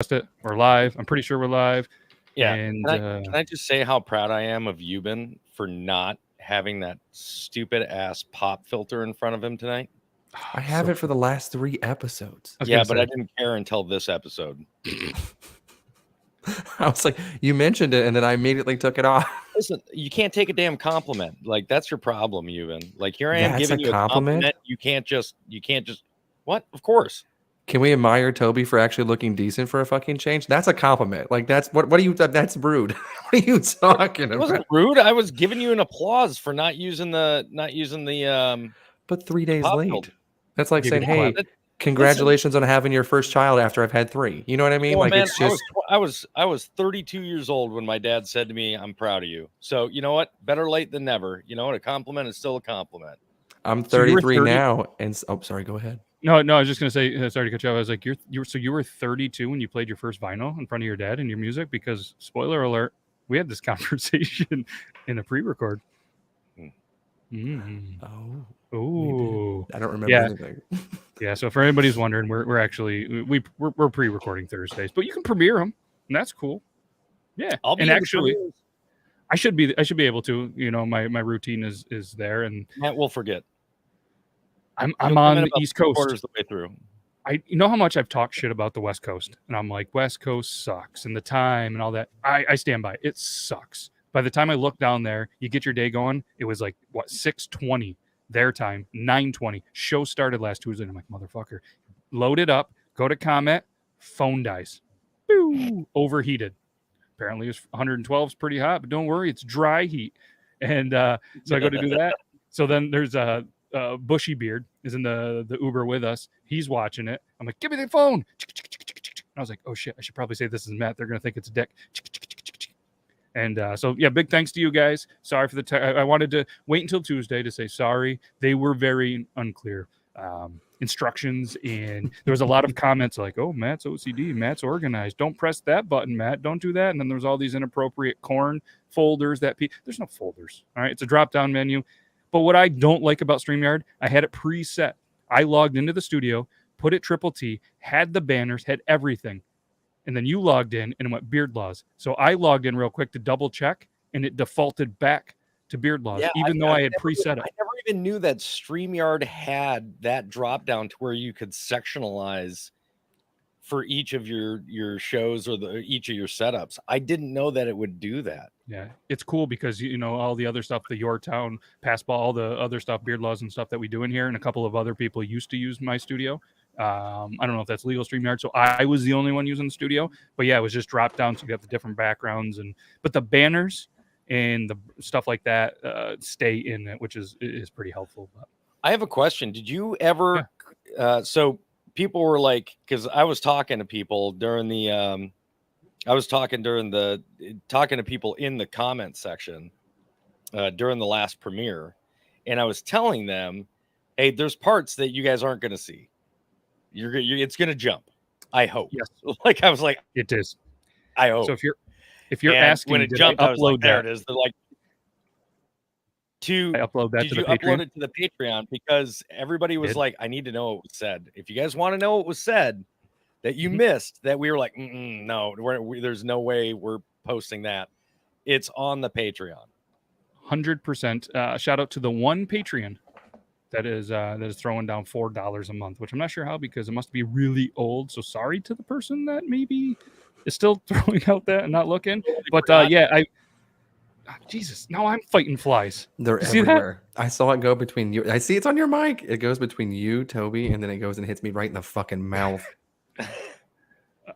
it. We're live. I'm pretty sure we're live. Yeah. And can I just say how proud I am of Yuban for not having that stupid ass pop filter in front of him tonight? I have it for the last 3 episodes. Yeah, but I didn't care until this episode. I was like, you mentioned it, and then I immediately took it off. Listen, you can't take a damn compliment. Like, that's your problem, Yuban. Like, here I am That's giving a you a compliment. You can't just what? Of course. Can we admire Toby for actually looking decent for a fucking change? That's a compliment. Like, that's what are you? That's rude. What are you talking about? It wasn't rude. I was giving you an applause for not using the But 3 days late. filter. That's like saying, "Hey, congratulations on having your first child after I've had 3." You know what I mean? Well, like, man, it's just. I was 32 years old when my dad said to me, "I'm proud of you." So you know what? Better late than never. You know what? A compliment is still a compliment. I'm 33 now, and sorry. Go ahead. No, I was just gonna say, sorry to cut you off. I was like, you were 32 when you played your first vinyl in front of your dad and your music, because spoiler alert, we had this conversation in a pre-record. Oh, I don't remember anything. Yeah. So for anybody who's wondering, we're actually we're pre-recording Thursdays, but you can premiere them, and that's cool. Yeah, and actually, I should be able to. You know, my routine is there, and Matt will forget. I'm on the East Coast. Quarters the way through. You know how much I've talked shit about the West Coast, and I'm like, West Coast sucks, and the time and all that. I stand by it. It sucks. By the time I look down there, you get your day going. It was like 6:20 their time, 9:20. Show started last Tuesday. And I'm like, motherfucker, load it up, go to comment, phone dies, boo, overheated. Apparently, it's 112 is pretty hot, but don't worry, it's dry heat. And so I go to do that. So then there's Bushy Beard is in the Uber with us. He's watching it. I'm like, give me the phone. I was like, oh shit, I should probably say this is Matt. They're gonna think it's Dick. And so yeah, big thanks to you guys. Sorry for the I wanted to wait until Tuesday to say sorry. They were very unclear instructions, and there was a lot of comments like, oh, Matt's OCD, Matt's organized, don't press that button, Matt, don't do that. And then there was all these inappropriate corn folders there's no folders. All right, it's a drop down menu. But what I don't like about StreamYard, I had it preset. I logged into the studio, put it triple T, had the banners, had everything. And then you logged in and it went Beard Laws. So I logged in real quick to double check, and it defaulted back to Beard Laws, even though I had preset it. I never even knew that StreamYard had that drop down to where you could sectionalize for each of your shows or each of your setups. I didn't know that it would do that. Yeah, it's cool because, you know, all the other stuff, the Your Town, Passball, all the other stuff, Beard Laws and stuff that we do in here, and a couple of other people used to use my studio. I don't know if that's legal StreamYard, so I was the only one using the studio. But yeah, it was just drop down, so you have the different backgrounds, but the banners and the stuff like that stay in it, which is pretty helpful. But I have a question. Did you ever? Yeah. So people were like, because I was talking to people during the. Talking to people in the comment section during the last premiere, and I was telling them, hey, there's parts that you guys aren't going to see. It's going to jump. I hope. Yes. Like I was like, it is. I hope. So if you're asking, when it jumped, I was like, there it is. They're like, I upload that. Did you upload it to the Patreon? Because everybody was like, I need to know what was said. If you guys want to know what was said that you missed, that we were like, no, there's no way we're posting that. It's on the Patreon. 100%. Shout out to the one Patreon that is throwing down $4 a month, which I'm not sure how, because it must be really old. So sorry to the person that maybe is still throwing out that and not looking. But Jesus, now I'm fighting flies. They're everywhere. I saw it go between you. I see it's on your mic. It goes between you, Toby, and then it goes and hits me right in the fucking mouth.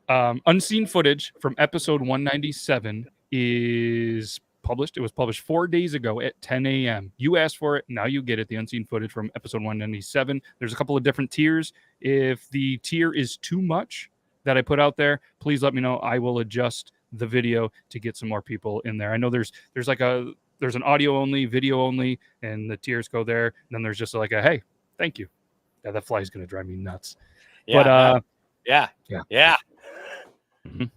Unseen footage from episode 197 is published. It was published 4 days ago at 10 a.m. You asked for it. Now you get it. The unseen footage from episode 197. There's a couple of different tiers. If the tier is too much that I put out there, please let me know. I will adjust the video to get some more people in there. I know there's an audio only, video only, and the tiers go there. And then there's just like a, hey, thank you. Yeah, that fly is going to drive me nuts. Yeah, but yeah. Mm-hmm. If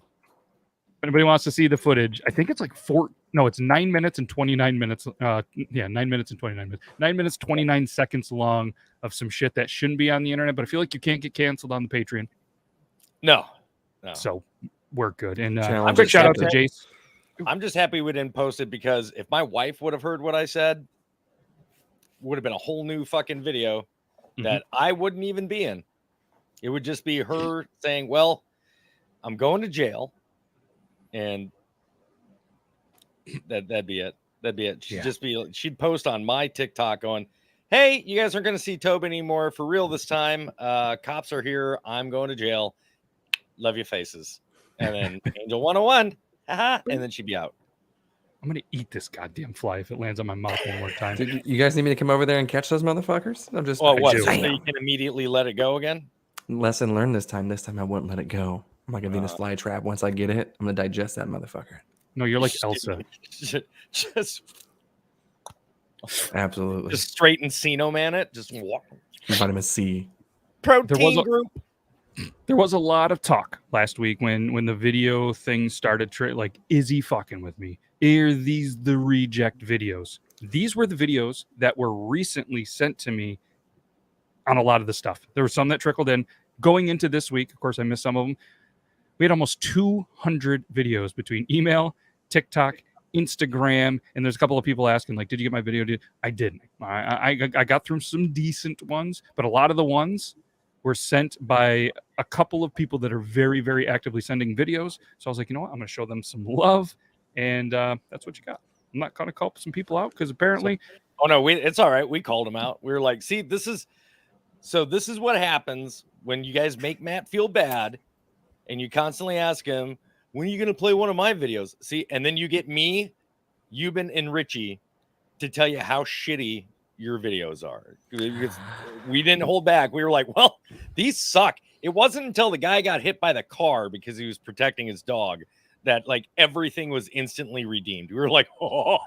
anybody wants to see the footage, I think it's like it's 9 minutes and 29 minutes. 9 minutes and 29 minutes. 9 minutes, 29 seconds long of some shit that shouldn't be on the internet, but I feel like you can't get canceled on the Patreon. No. So work good. And Challenge quick shout out to accepted. Jace. I'm just happy we didn't post it, because if my wife would have heard what I said, would have been a whole new fucking video that I wouldn't even be in. It would just be her saying, well, I'm going to jail, and that'd be it. That'd be it. She'd post on my TikTok going, hey, you guys aren't going to see Toby anymore for real this time. Cops are here. I'm going to jail. Love your faces. And then Angel 101. Haha. And then she'd be out. I'm going to eat this goddamn fly if it lands on my mouth one more time. Dude, you guys need me to come over there and catch those motherfuckers? I'm just. Well, what? do. So you can immediately let it go again? Lesson learned this time. This time I wouldn't let it go. I'm like a Venus flytrap. Once I get it, I'm gonna digest that motherfucker. No, you're like Elsa. Just Absolutely. straight Encino man it. Just walk. Vitamin C. Protein group. There was a lot of talk last week when the video thing started. Like, is he fucking with me? Are these the reject videos? These were the videos that were recently sent to me on a lot of the stuff. There were some that trickled in. Going into this week, of course, I missed some of them. We had almost 200 videos between email, TikTok, Instagram, and there's a couple of people asking, like, did you get my video? I didn't. I got through some decent ones, but a lot of the ones were sent by a couple of people that are very, very actively sending videos. So I was like, you know what? I'm going to show them some love, and that's what you got. I'm not going to call some people out because apparently... Oh, no, it's all right. We called them out. We were like, see, this is what happens when you guys make Matt feel bad and you constantly ask him, when are you going to play one of my videos? See, and then you get me, Yuban, and Richie to tell you how shitty your videos are. Because we didn't hold back. We were like, well, these suck. It wasn't until the guy got hit by the car because he was protecting his dog that like everything was instantly redeemed. We were like, oh.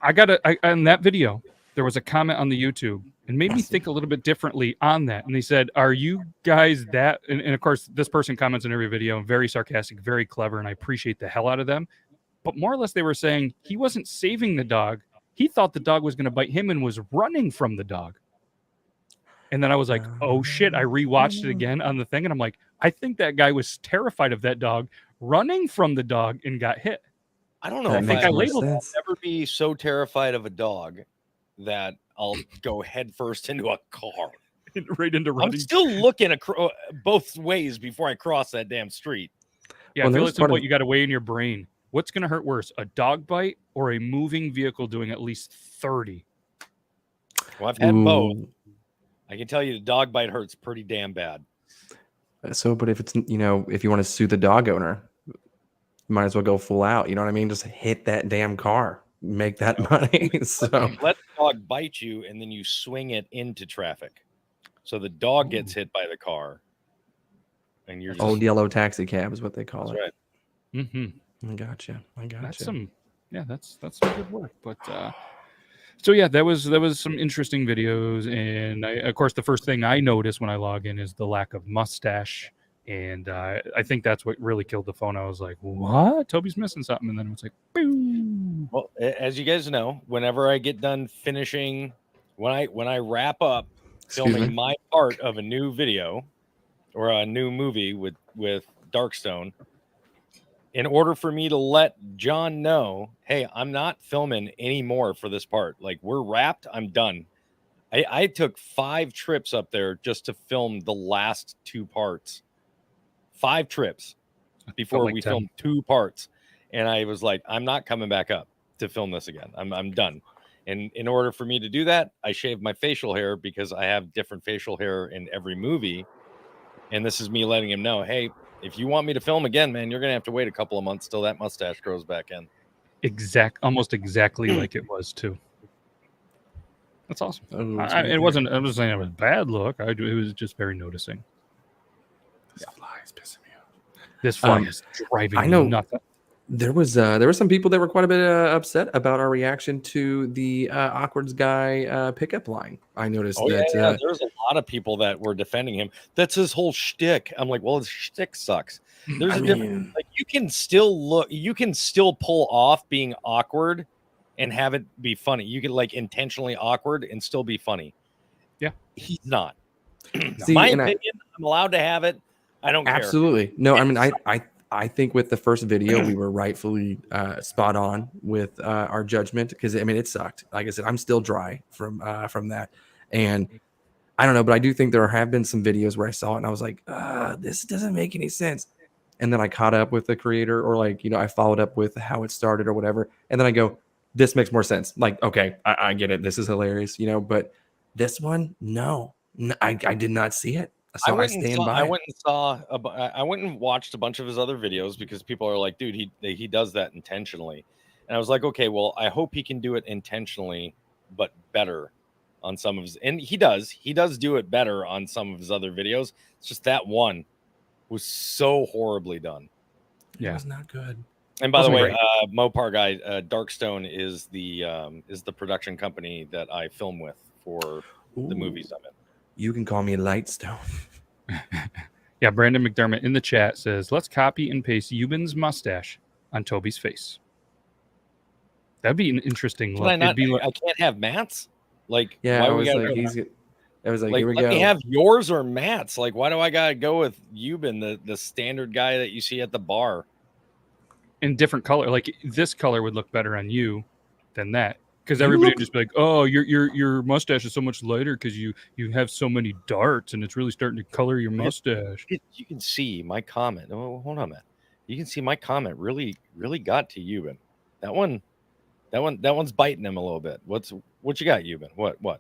On that video, there was a comment on the YouTube and made me think a little bit differently on that. And they said, are you guys that? And of course, this person comments in every video, very sarcastic, very clever, and I appreciate the hell out of them. But more or less, they were saying he wasn't saving the dog. He thought the dog was going to bite him and was running from the dog. And then I was like, oh shit. I rewatched it again on the thing. And I'm like, I think that guy was terrified of that dog running from the dog and got hit. I don't know. That if makes I more labeled sense. I'll never be so terrified of a dog that I'll go headfirst into a car. Right into running. I'm still looking both ways before I cross that damn street. Yeah, Well, I feel there's it's part what of- you got to weigh in your brain. What's going to hurt worse, a dog bite or a moving vehicle doing at least 30? Well, I've had both. Ooh. I can tell you the dog bite hurts pretty damn bad. So, but if it's, if you want to sue the dog owner, you might as well go full out. You know what I mean? Just hit that damn car, make that money. So Let the dog bite you, and then you swing it into traffic. So the dog gets hit by the car, and you're just, old yellow taxi cab is what they call that's it. right. Mm-hmm. I gotcha. That's some good work. But so yeah, there was some interesting videos, and of course the first thing I noticed when I log in is the lack of mustache, and I think that's what really killed the phone. I was like, what? Toby's missing something, and then it was like, boom. Well, as you guys know, whenever I get done finishing, when I wrap up filming my part of a new video or a new movie with Darkstone, in order for me to let John know, hey, I'm not filming anymore for this part. Like, we're wrapped. I'm done. I took 5 trips up there just to film the last 2 parts. 5 trips before we filmed 2 parts. And I was like, I'm not coming back up to film this again. I'm done. And in order for me to do that, I shaved my facial hair because I have different facial hair in every movie. And this is me letting him know, hey, if you want me to film again, man, you're going to have to wait a couple of months till that mustache grows back in. Almost exactly like it was too. That's awesome. I was saying it was a bad look. It was just very noticing. This fly is pissing me off. This fly is driving me nuts. There were some people that were quite a bit upset about our reaction to the Awkward's guy pickup line. I noticed that there's a lot of people that were defending him. That's his whole shtick. I'm like, well, his shtick sucks. There's a difference. Like, you can still pull off being awkward and have it be funny. You can like intentionally awkward and still be funny. Yeah, he's not. See, my opinion. I'm allowed to have it. I don't care. Absolutely. No, I mean, I I think with the first video, we were rightfully spot on with our judgment because I mean it sucked. Like I said, I'm still dry from that, and I don't know, but I do think there have been some videos where I saw it and I was like, this doesn't make any sense. And then I caught up with the creator, or like, you know, I followed up with how it started or whatever, and then I go, this makes more sense. Like, okay, I get it. This is hilarious, you know. But this one, no, I did not see it. So I stand by. I went and saw. I went and watched a bunch of his other videos because people are like, dude, he does that intentionally, and I was like, okay, well, I hope he can do it intentionally, but better on some of his. And he does do it better on some of his other videos. It's just that one was so horribly done. Yeah, it was not good. And by the way, Mopar guy, Darkstone is the production company that I film with for the movie summit. You can call me Lightstone. Yeah, Brandon McDermott in the chat says, let's copy and paste Yuban's mustache on Toby's face. That'd be an interesting look. I can't have Matt's? Like, yeah, why I was like, here we go. Let me have yours or Matt's. Like, why do I gotta go with Yuban, the standard guy that you see at the bar? In different color, like this color would look better on you than that, because everybody would just be like, oh, your mustache is so much lighter because you have so many darts and it's really starting to color your mustache. You can see my comment. Oh, hold on, man. You can see my comment really got to Yuban. That one's biting him a little bit. What you got, Yuban? What?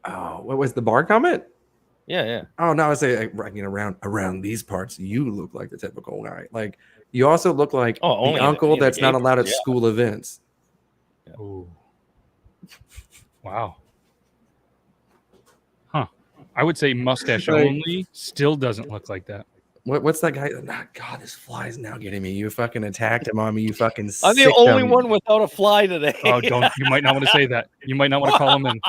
Oh, what was the bar comment? Yeah. Oh no, I was saying, you know, around these parts, you look like the typical guy. Like you also look like the uncle that's not allowed at school events. Yeah. Oh, wow. Huh. I would say mustache only still doesn't look like that. What's that guy? Oh, God, this fly is now getting me. You fucking attacked him on me. You fucking. I'm the only one without a fly today. Oh, don't! You might not want to say that. You might not want to call him in.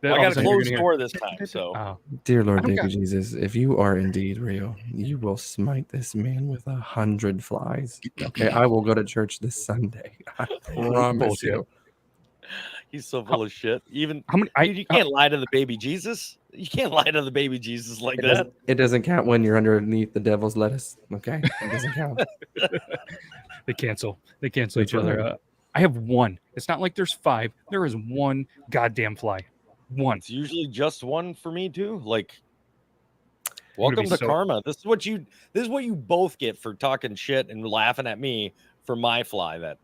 I got a closed door this time. So, dear Lord, baby Jesus, if you are indeed real, you will smite this man with 100 flies. Okay, I will go to church this Sunday. I promise you. He's so full of shit. Even how many? You can't lie to the baby Jesus. You can't lie to the baby Jesus like that. It doesn't count when you're underneath the devil's lettuce. Okay, it doesn't count. They cancel each other. I have one. It's not like there's 5. There is one goddamn fly. One. It's usually just one for me too. Like, welcome to karma. This is what you both get for talking shit and laughing at me for my fly. That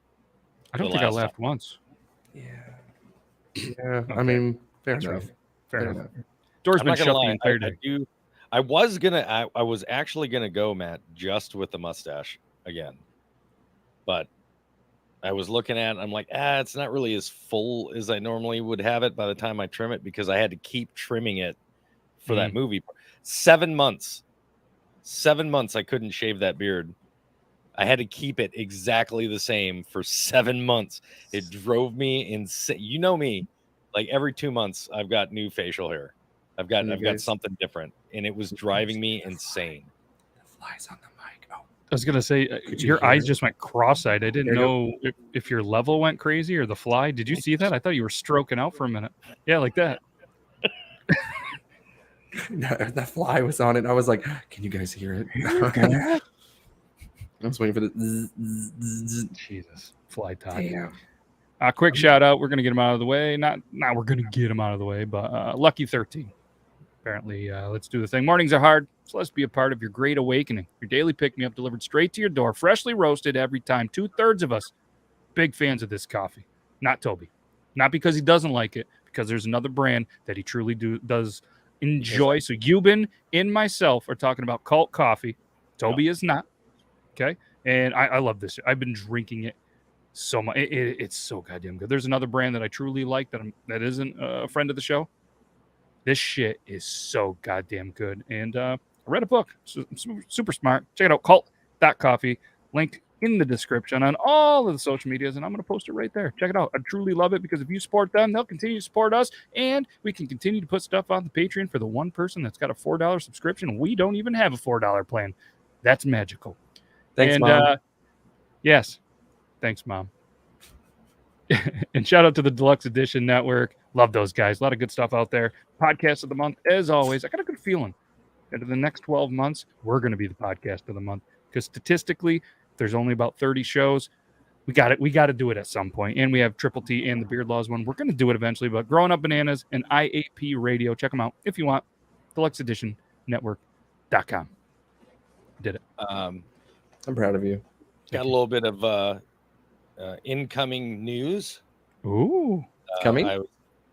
I don't think I laughed once. Yeah. Okay. I mean, fair enough. Fair enough. Door's been shut the entire day. I was actually gonna go, Matt, just with the mustache again, but I was looking at it, I'm like, it's not really as full as I normally would have it by the time I trim it, because I had to keep trimming it for that movie. 7 months. 7 months I couldn't shave that beard. I had to keep it exactly the same for 7 months. It drove me insane. You know me, like every 2 months I've got new facial hair. I've got something different, and it was driving me insane. The flies on the mic. Oh. I was gonna say, your eyes just went cross-eyed. I didn't know if your level went crazy or the fly. Did you see that? I thought you were stroking out for a minute. Yeah, like that. No, that fly was on it. I was like, can you guys hear it? I was waiting for the Jesus fly talk. Damn. A quick shout out. We're gonna get him out of the way. Not we're gonna get him out of the way, but Lucky 13. Apparently, let's do the thing. Mornings are hard, so let's be a part of your great awakening. Your daily pick-me-up delivered straight to your door, freshly roasted every time. 2/3 of us big fans of this coffee. Not Toby. Not because he doesn't like it, because there's another brand that he truly does enjoy. So Yuban and myself are talking about Cult.Coffee. Toby is not. Okay? And I love this. I've been drinking it so much. It's so goddamn good. There's another brand that I truly like that isn't a friend of the show. This shit is so goddamn good. And I read a book. Super smart. Check it out. Cult.Coffee. Linked in the description on all of the social medias. And I'm going to post it right there. Check it out. I truly love it, because if you support them, they'll continue to support us. And we can continue to put stuff on the Patreon for the one person that's got a $4 subscription. We don't even have a $4 plan. That's magical. Thanks, Mom. Yes. Thanks, Mom. And shout out to the Deluxe Edition Network. Love those guys. A lot of good stuff out there. Podcast of the month, as always. I got a good feeling And in the next 12 months, we're going to be the podcast of the month. Because statistically, there's only about 30 shows. We got it. We got to do it at some point. And we have Triple T and the Beard Laws one. We're going to do it eventually. But Growing Up Bananas and IAP Radio, check them out if you want. Deluxe Edition Network.com. Did it. I'm proud of you. Got a little bit of incoming news. Ooh. Coming?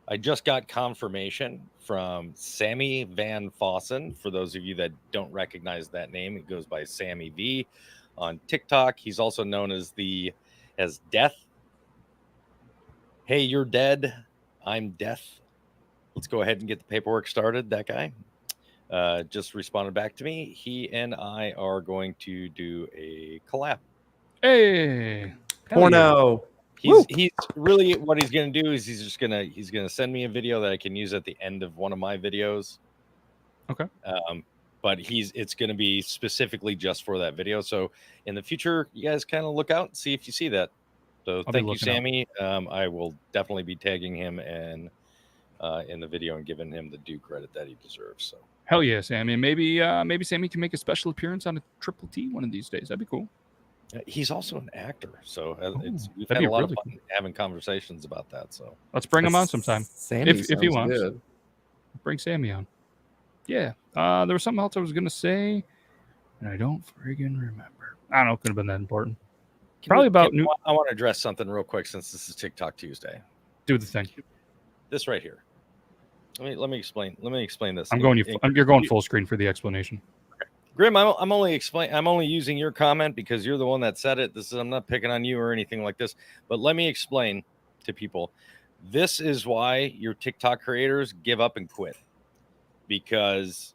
I just got confirmation from Sammy Van Fossen. For those of you that don't recognize that name, it goes by Sammy V on TikTok. He's also known as Death. Hey, you're dead. I'm Death. Let's go ahead and get the paperwork started. That guy just responded back to me. He and I are going to do a collab. Hey. Porno. He's really, what he's going to do is he's going to send me a video that I can use at the end of one of my videos. Okay. But it's going to be specifically just for that video. So in the future, you guys kind of look out and see if you see that. So thank you, Sammy. I will definitely be tagging him and in the video and giving him the due credit that he deserves. So hell yeah, Sammy. And maybe Sammy can make a special appearance on a Triple T one of these days. That'd be cool. He's also an actor, so we've had a lot of fun having conversations about that. So let's bring him on sometime if he wants. Good. Bring Sammy on. Yeah, there was something else I was gonna say, and I don't friggin' remember. I don't know. Could have been that important. I want to address something real quick since this is TikTok Tuesday. Do the thing. This right here. Let me explain. Let me explain this. You're going full screen for the explanation. Grim, I'm only using your comment because you're the one that said it. I'm not picking on you or anything like this, but let me explain to people. This is why your TikTok creators give up and quit, because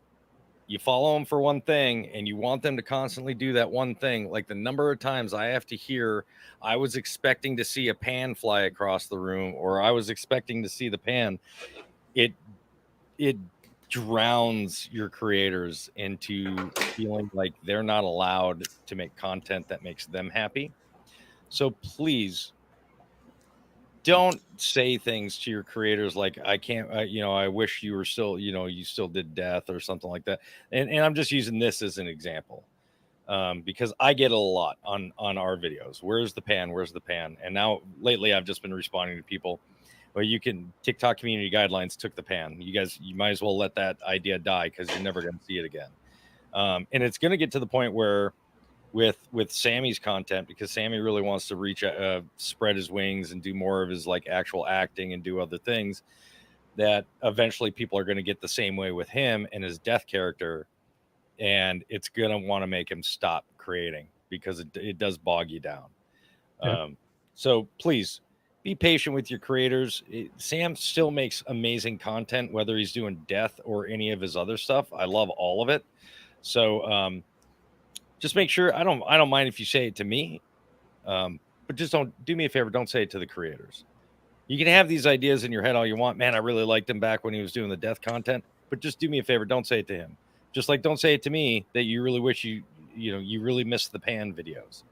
you follow them for one thing and you want them to constantly do that one thing. Like the number of times I have to hear, I was expecting to see a pan fly across the room, or I was expecting to see the pan. It drowns your creators into feeling like they're not allowed to make content that makes them happy. So please don't say things to your creators like, I can't, I wish you were still, you still did Death or something like that. And I'm just using this as an example because I get it a lot on our videos. Where's the pan? Where's the pan? And now lately I've just been responding to people. Well, TikTok community guidelines took the pan. You might as well let that idea die because you're never going to see it again. And it's going to get to the point where with Sammy's content, because Sammy really wants to spread his wings and do more of his like actual acting and do other things, that eventually people are going to get the same way with him and his Death character. And it's going to want to make him stop creating because it does bog you down. Yeah. So please, be patient with your creators. Sam still makes amazing content, whether he's doing Death or any of his other stuff. I love all of it. So just make sure, I don't mind if you say it to me, but just don't do me a favor. Don't say it to the creators. You can have these ideas in your head all you want. Man, I really liked him back when he was doing the Death content, but just do me a favor. Don't say it to him. Just like don't say it to me that you really wish you really missed the pan videos.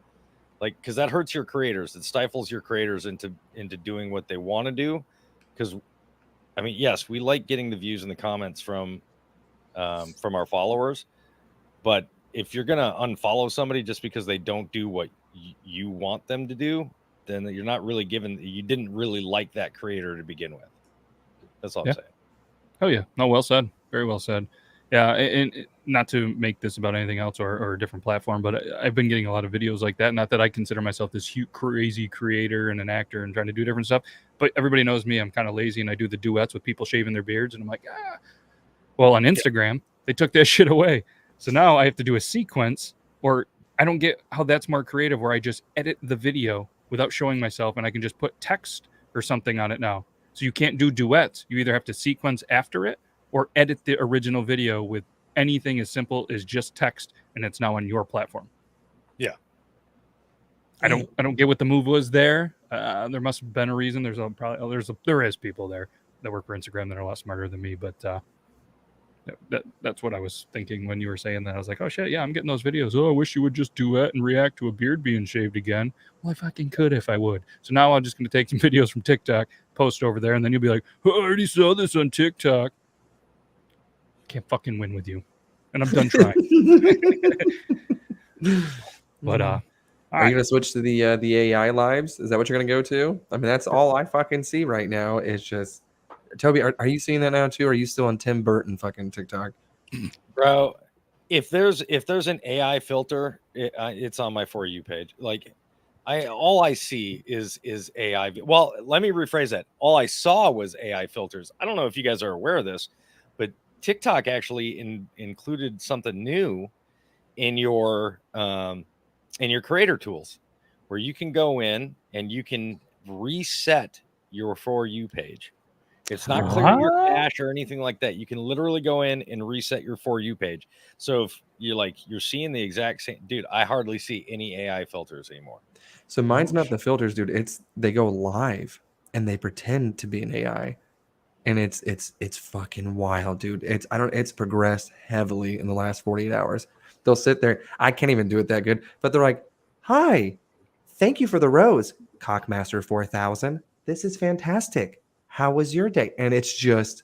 Like, because that hurts your creators. It stifles your creators into doing what they want to do. Because, I mean, yes, we like getting the views and the comments from our followers. But if you're going to unfollow somebody just because they don't do what you want them to do, then you're not really you didn't really like that creator to begin with. That's all I'm saying. Oh, yeah. No, well said. Very well said. Yeah, and not to make this about anything else or a different platform, but I've been getting a lot of videos like that. Not that I consider myself this huge, crazy creator and an actor and trying to do different stuff, but everybody knows me. I'm kind of lazy, and I do the duets with people shaving their beards, and I'm like, Well, on Instagram, they took that shit away. So now I have to do a sequence, or I don't get how that's more creative, where I just edit the video without showing myself, and I can just put text or something on it now. So you can't do duets. You either have to sequence after it, or edit the original video with anything as simple as just text, and it's now on your platform. Yeah. I don't get what the move was there. There must have been a reason. There is people there that work for Instagram that are a lot smarter than me, but that's what I was thinking when you were saying that. I was like, oh shit, yeah, I'm getting those videos. Oh, I wish you would just duet and react to a beard being shaved again. Well, I fucking could if I would. So now I'm just going to take some videos from TikTok, post over there, and then you'll be like, oh, I already saw this on TikTok. Can't fucking win with you. and I'm done trying. But Are right. you gonna switch to the AI lives? Is that what you're gonna go to? I mean, that's all I fucking see right now. Is just Toby. Are you seeing that now too? Or are you still on Tim Burton fucking TikTok? Bro, if there's an AI filter, it's on my For You page. Like, all I see is AI. Well, let me rephrase that. All I saw was AI filters. I don't know if you guys are aware of this, but TikTok actually included something new in your creator tools, where you can go in and you can reset your For You page. It's not clearing your cache or anything like that. You can literally go in and reset your For You page. So if you're seeing the exact same, dude, I hardly see any AI filters anymore. So mine's not the filters, dude. It's they go live and they pretend to be an AI, and it's fucking wild, dude. It's progressed heavily in the last 48 hours. They'll sit there. I can't even do it that good, but they're like, "Hi, thank you for the rose, Cockmaster 4000. This is fantastic. How was your day?" And it's just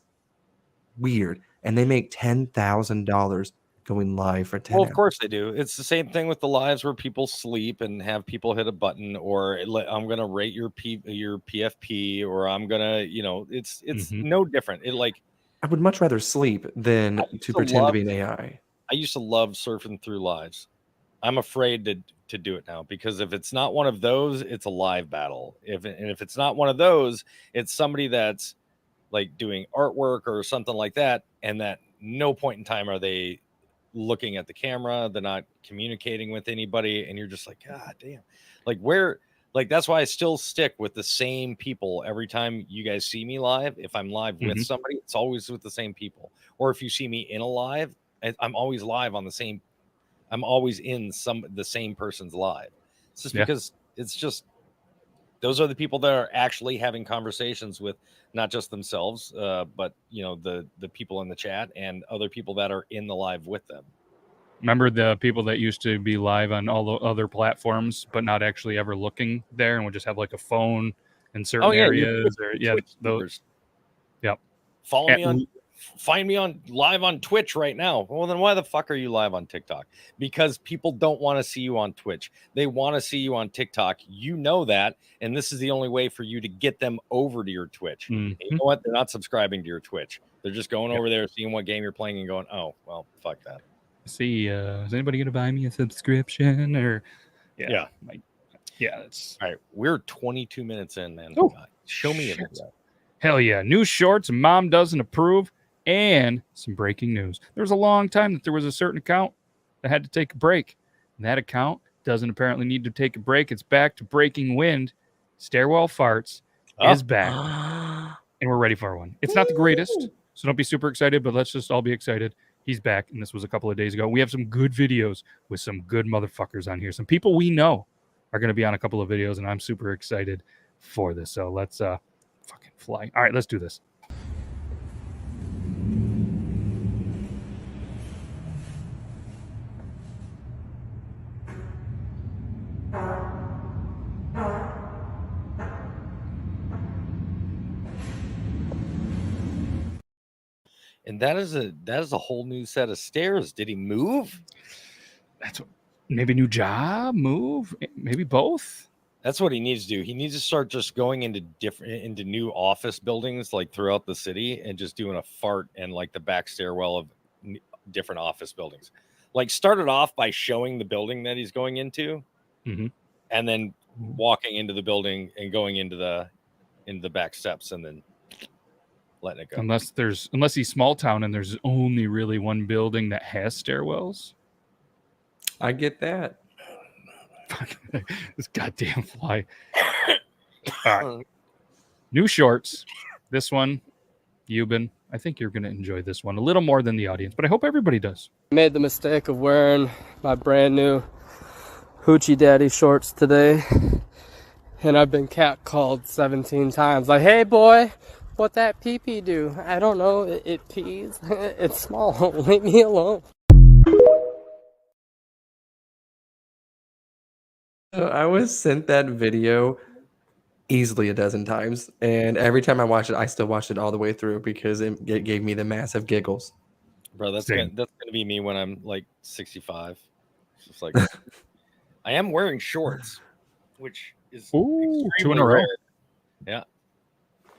weird. And they make $10,000 going live for 10 Well, of hours. course they do. It's the same thing with the lives where people sleep and have people hit a button, or I'm gonna rate your PFP, or I'm gonna, it's no different. I would much rather sleep than to pretend to be an AI. I used to love surfing through lives. I'm afraid to do it now, because if it's not one of those, it's a live battle. If it's not one of those, it's somebody that's like doing artwork or something like that, and that no point in time are they looking at the camera. They're not communicating with anybody, and you're just like, God damn. That's why I still stick with the same people every time you guys see me live. If I'm live with somebody, it's always with the same people. Or if you see me in a live, I'm always live on the same. I'm always in the same person's live. It's just because it's just those are the people that are actually having conversations with not just themselves, but the people in the chat and other people that are in the live with them. Remember the people that used to be live on all the other platforms, but not actually ever looking there, and would just have like a phone in certain areas, those. Yep. Find me on live on Twitch right now. Well, then why the fuck are you live on TikTok? Because people don't want to see you on Twitch. They want to see you on TikTok. You know that. And this is the only way for you to get them over to your Twitch. And you know what? They're not subscribing to your Twitch. They're just going over there, seeing what game you're playing and going, oh, well, fuck that. See, is anybody going to buy me a subscription? Or that's all right. We're 22 minutes in, man. Oh, show me a video. Hell yeah. New shorts, mom doesn't approve. And some breaking news. There was a long time that there was a certain account that had to take a break. And that account doesn't apparently need to take a break. It's back to breaking wind. Stairwell Farts is back. And we're ready for one. It's not the greatest, so don't be super excited, but let's just all be excited. He's back, and this was a couple of days ago. We have some good videos with some good motherfuckers on here. Some people we know are going to be on a couple of videos, and I'm super excited for this. So let's fucking fly. All right, let's do this. And that is a whole new set of stairs. Did he move? That's what, maybe new job, move, maybe both. That's what he needs to do. He needs to start just going into new office buildings like throughout the city and just doing a fart in like the back stairwell of different office buildings. Like started off by showing the building that he's going into, and then walking into the building and going into the back steps and then letting it go. Unless he's small town and there's only really one building that has stairwells. I get that. This goddamn fly. All right. New shorts. This one, Yuban. I think you're going to enjoy this one a little more than the audience, but I hope everybody does. I made the mistake of wearing my brand new Hoochie Daddy shorts today, and I've been catcalled 17 times. Like, hey boy, what that pee-pee do? I don't know. It pees. It's small. Leave me alone. I was sent that video easily a dozen times, and every time I watched it, I still watched it all the way through because it gave me the massive giggles. Bro, that's Same. gonna be me when I'm like 65. It's just like I am wearing shorts, which is Ooh, 2 in extremely a row. rare. Yeah.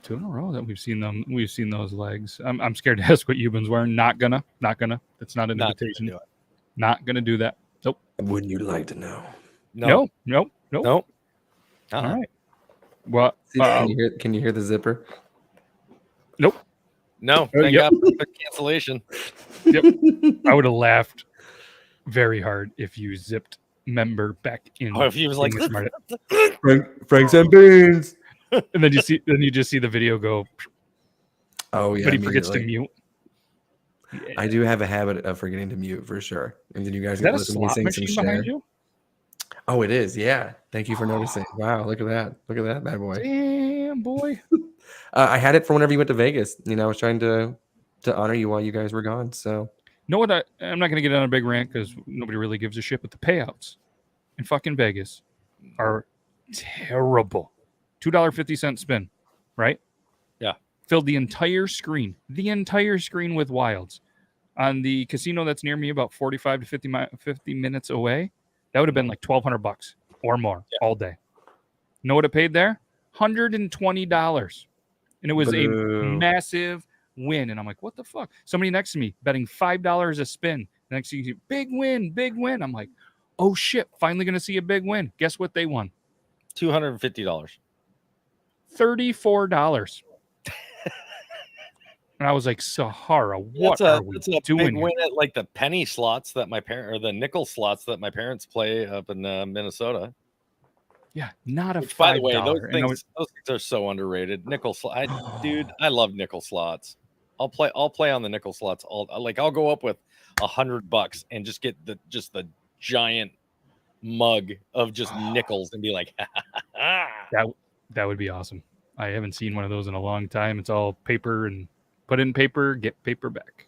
2 in a row that we've seen them. We've seen those legs. I'm scared to ask what Yuban's wearing. Not gonna. That's not an Not gonna invitation. do it. Not gonna do that. Nope. Wouldn't you like to know? Nope. No. All right. Well, See, can you hear the zipper? nope. No. Thank Yep. God for cancellation. Yep. I would have laughed very hard if you zipped member back in. Or if he was like, Franks and beans. and then you just see the video go. Oh yeah, but he forgets to immediately. mute. Yeah. I do have a habit of forgetting to mute for sure. And then you guys Is that get a listen to me slot sing some machine behind share. you? Oh, it is. Yeah. Thank you for noticing. Wow, look at that. Look at that bad boy. Damn, boy. I had it for whenever you went to Vegas. You know, I was trying to honor you while you guys were gone. So Know what? I'm not going to get on a big rant because nobody really gives a shit. But the payouts in fucking Vegas are terrible. $2.50 spin, right? Yeah. Filled the entire screen with wilds. On the casino that's near me, about 45 to 50 minutes away, that would have been like $1,200 or more all day. Know what it paid there? $120. And it was a Boo. massive win. And I'm like, what the fuck? Somebody next to me betting $5 a spin. Next thing you see, big win. I'm like, oh shit, finally going to see a big win. Guess what they won? $250. $34. And I was like, Sahara, what are we doing? Big win at like the penny slots that my parent or the nickel slots that my parents play up in Minnesota. Yeah, not a $5. By the way, those things are so underrated. Nickel slot, dude, I love nickel slots. I'll play on the nickel slots. I'll go up with $100 and just get the giant mug of just nickels and be like, that would be awesome. I haven't seen one of those in a long time. It's all paper and put in paper, get paper back.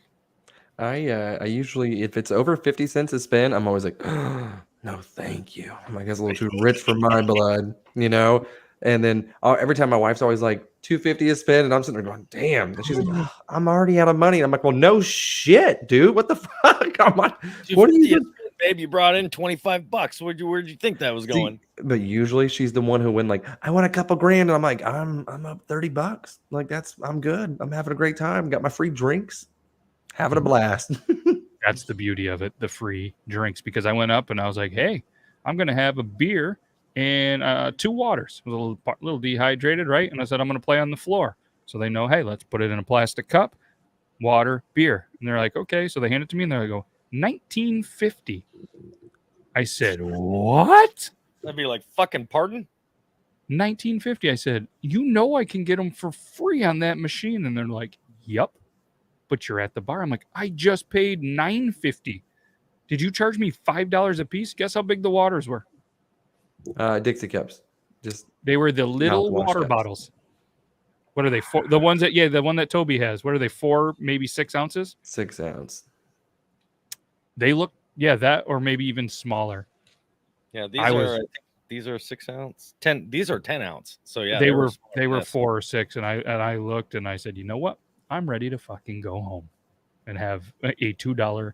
I usually, if it's over 50 cents a spin, I'm always like, no, thank you. I'm like, that's a little too rich for my blood, you know? And then every time my wife's always like $2.50 a spin, and I'm sitting there going, damn. And she's like, I'm already out of money. And I'm like, well, no shit, dude. What the fuck? I'm like, what are you doing? Babe, you brought in $25. Where'd you think that was going? But usually she's the one who win like, I want a couple grand. And I'm like, I'm up $30. Like I'm good. I'm having a great time. Got my free drinks. Having a blast. That's the beauty of it, the free drinks, because I went up and I was like, hey, I'm going to have a beer and 2 waters. I was a little dehydrated, right? And I said, I'm going to play on the floor. So they know, hey, let's put it in a plastic cup, water, beer. And they're like, okay. So they hand it to me and they go, $19.50. I said, what? That'd be like, fucking pardon? $19.50. I said, you know I can get them for free on that machine. And they're like, yep. But you're at the bar. I'm like, I just paid $9.50. Did you charge me $5 a piece? Guess how big the waters were? Dixie cups. They were the little water cups. bottles. What are they? The ones that the one that Toby has. What are they? 4, maybe 6 ounces? 6 ounce. They look, that or maybe even smaller. Yeah, these are 6 ounce. 10. These are 10 ounce. So yeah, they were 4 or 6, and I looked and I said, you know what? I'm ready to fucking go home and have a $2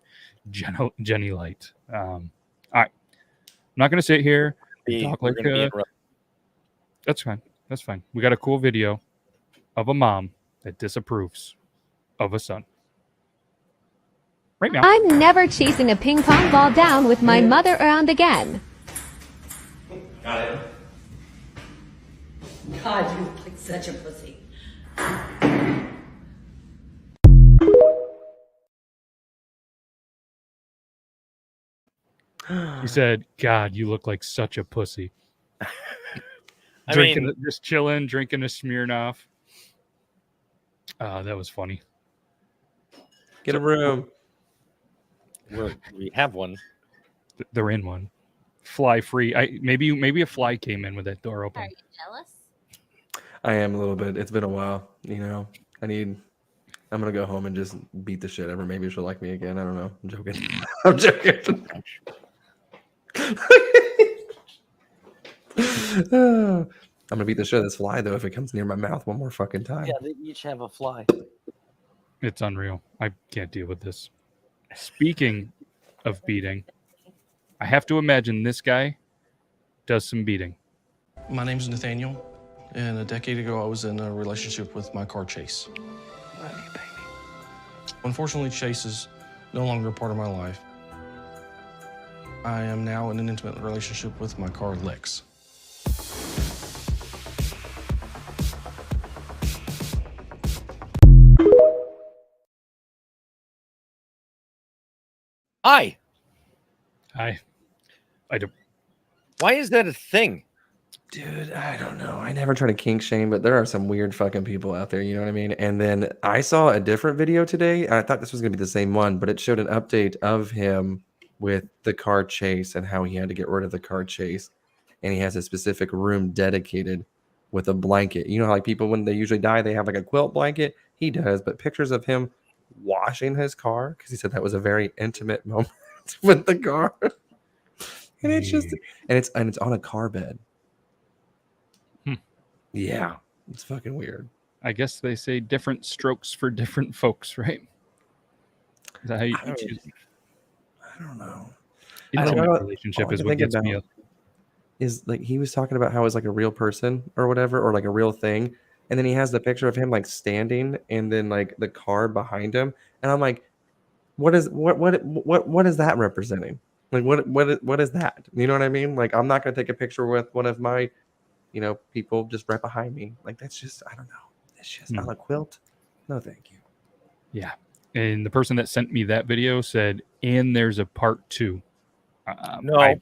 Jenny Light. All right. I'm not going to sit here and talk like that's fine. That's fine. We got a cool video of a mom that disapproves of a son. Right now. I'm never chasing a ping pong ball down with my mother around again. Got it. God, you look like such a pussy. He said, God, you look like such a pussy. Just chilling, drinking a Smirnoff. That was funny. Get a room. We have one. They're in one. Fly free. Maybe a fly came in with that door open. Are you jealous? I am a little bit. It's been a while. You know, I'm gonna go home and just beat the shit out of her. Maybe she'll like me again. I don't know. I'm joking. I'm joking. I'm gonna beat the shit out of this fly though if it comes near my mouth one more fucking time. Yeah, they each have a fly. It's unreal. I can't deal with this. Speaking of beating, I have to imagine this guy does some beating. My name's Nathaniel, and a decade ago I was in a relationship with my car Chase. Love you, baby. Unfortunately, Chase is no longer a part of my life. I am now in an intimate relationship with my car Lex. Hi. I don't. Why is that a thing? Dude, I don't know. I never try to kink shame, but there are some weird fucking people out there. You know what I mean? And then I saw a different video today. I thought this was going to be the same one, but it showed an update of him with the car chase and how he had to get rid of the car chase. And he has a specific room dedicated with a blanket. You know how like people, when they usually die, they have like a quilt blanket? He does, but pictures of him washing his car, because he said that was a very intimate moment with the car. And it's just, and it's on a car bed. Yeah, it's fucking weird. I guess they say different strokes for different folks, right? Is that how you choose? I don't know. Intimate relationship is what gets me up. Is like he was talking about how it's like a real person or whatever, or like a real thing, and then he has the picture of him like standing, and then like the car behind him, and I'm like, what is that representing? Like what is that? You know what I mean? Like I'm not gonna take a picture with one of my, people just right behind me. Like that's just, I don't know. It's just on a quilt. No, thank you. Yeah. And the person that sent me that video said, and there's a part 2. No, I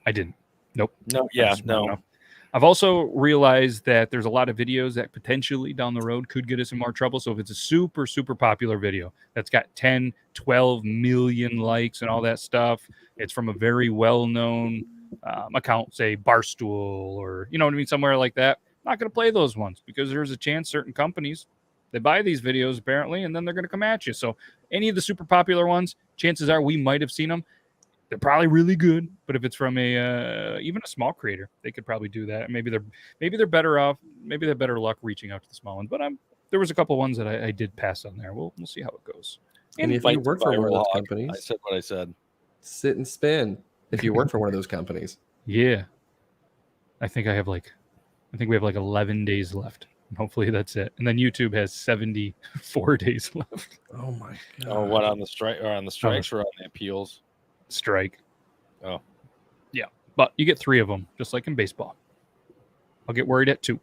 didn't. Nope. No. Yeah. No. I've also realized that there's a lot of videos that potentially down the road could get us in more trouble. So if it's a super, super popular video that's got 10, 12 million likes and all that stuff, it's from a very well-known account, say Barstool or, you know what I mean, somewhere like that. I'm not going to play those ones because there's a chance certain companies, they buy these videos apparently, and then they're going to come at you. So any of the super popular ones, chances are we might have seen them. They're probably really good, but if it's from a even a small creator, they could probably do that. Maybe they're better off. Maybe they're better luck reaching out to the small ones. But there was a couple ones that I did pass on there. We'll see how it goes. And if you work for one of those companies, I said what I said. Sit and spin. If you work for one of those companies, yeah, I think we have like 11 days left. Hopefully that's it. And then YouTube has 74 days left. Oh my god! Oh, what on the strike or on the strikes or on the appeals? Strike. Oh, yeah, but you get 3 of them, just like in baseball. I'll get worried at 2.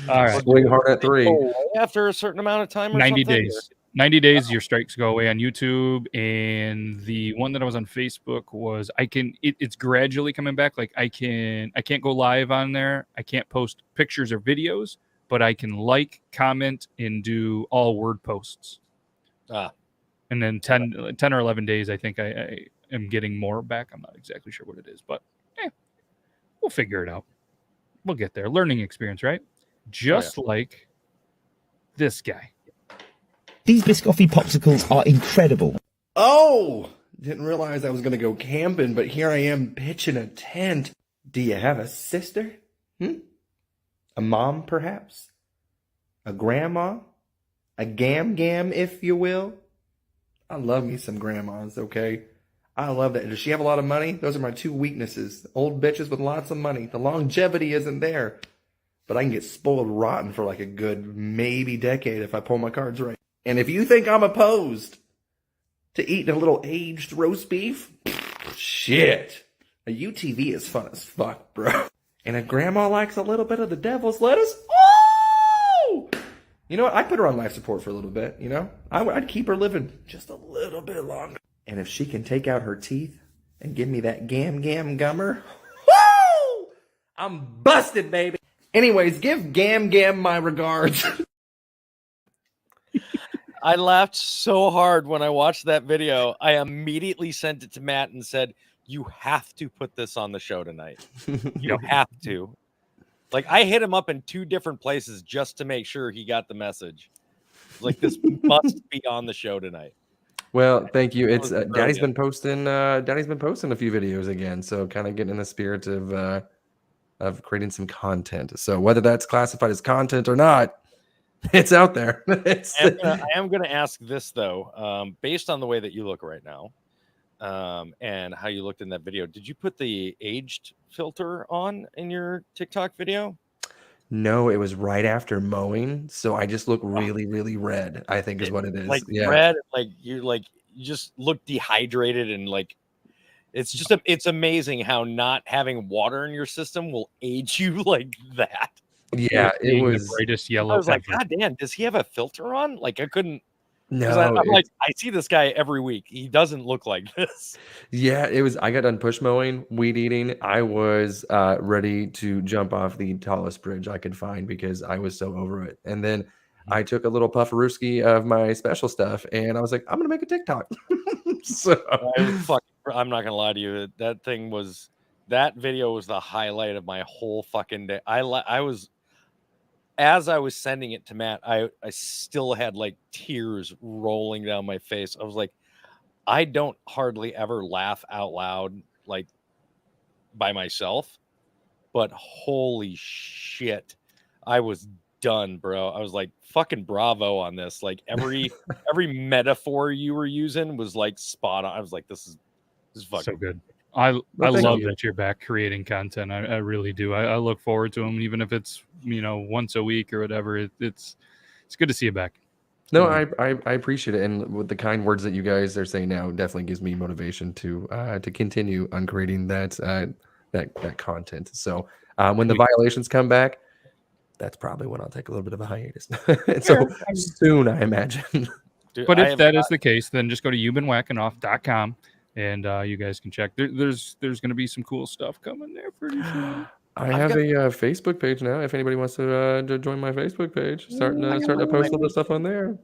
All right, swing hard at 3 after a certain amount of time. Or 90 something? days. 90 days, your strikes go away on YouTube. And the one that I was on Facebook was it's gradually coming back. Like I can't go live on there. I can't post pictures or videos, but I can comment, and do all word posts. And then 10 or 11 days, I think I am getting more back. I'm not exactly sure what it is, but we'll figure it out. We'll get there. Learning experience, right? Just like this guy. These Biscoffee popsicles are incredible. Oh, didn't realize I was going to go camping, but here I am pitching a tent. Do you have a sister? A mom, perhaps? A grandma? A gam, if you will? I love me some grandmas, okay? I love that. Does she have a lot of money? Those are my 2 weaknesses. Old bitches with lots of money. The longevity isn't there. But I can get spoiled rotten for like a good maybe decade if I pull my cards right. And if you think I'm opposed to eating a little aged roast beef, shit. A UTV is fun as fuck, bro. And if grandma likes a little bit of the devil's lettuce, oh! You know what? I'd put her on life support for a little bit, I'd keep her living just a little bit longer. And if she can take out her teeth and give me that gam gummer, woo! I'm busted, baby. Anyways, give gam my regards. I laughed so hard when I watched that video. I immediately sent it to Matt and said, "You have to put this on the show tonight. You have to." Like I hit him up in 2 different places just to make sure he got the message. Like this must be on the show tonight. Well, thank you. It's Daddy's been posting. Daddy's been posting a few videos again, so kind of getting in the spirit of creating some content. So whether that's classified as content or not, It's out there. I am gonna ask this though, based on the way that you look right now, and how you looked in that video. Did you put the aged filter on in your TikTok video? No, it was right after mowing, so I just look really, really red, I think is what it is. Like Yeah. red, you just look dehydrated and like it's amazing how not having water in your system will age you like that. Yeah, it Being was. the brightest I yellow was like, ever. God damn, does he have a filter on? Like I couldn't. No, I'm it's- like, I see this guy every week. He doesn't look like this. yeah, it was. I got done push mowing, weed eating. I was ready to jump off the tallest bridge I could find because I was so over it. And then I took a little pufferooski of my special stuff, and I was like, I'm gonna make a TikTok. So I'm not gonna lie to you. That video was the highlight of my whole fucking day. I was, as I was sending it to Matt, I still had like tears rolling down my face. I was like, I don't hardly ever laugh out loud like by myself, but holy shit, I was done, bro. I was like, fucking bravo on this. Like every metaphor you were using was like spot on. I was like, this is fucking So good. I thank love you. that you're back creating content. I really do. I look forward to them, even if it's once a week or whatever. It's good to see you back. no, I appreciate it, and with the kind words that you guys are saying now, definitely gives me motivation to continue on creating that content. So when the violations come back, that's probably when I'll take a little bit of a hiatus. So soon, I imagine. Dude, But if that is the case, then just go to yubanwhackingoff.com and you guys can check. There's going to be some cool stuff coming there pretty soon. I have a Facebook page now. If anybody wants to join my Facebook page, starting to post all the stuff on there.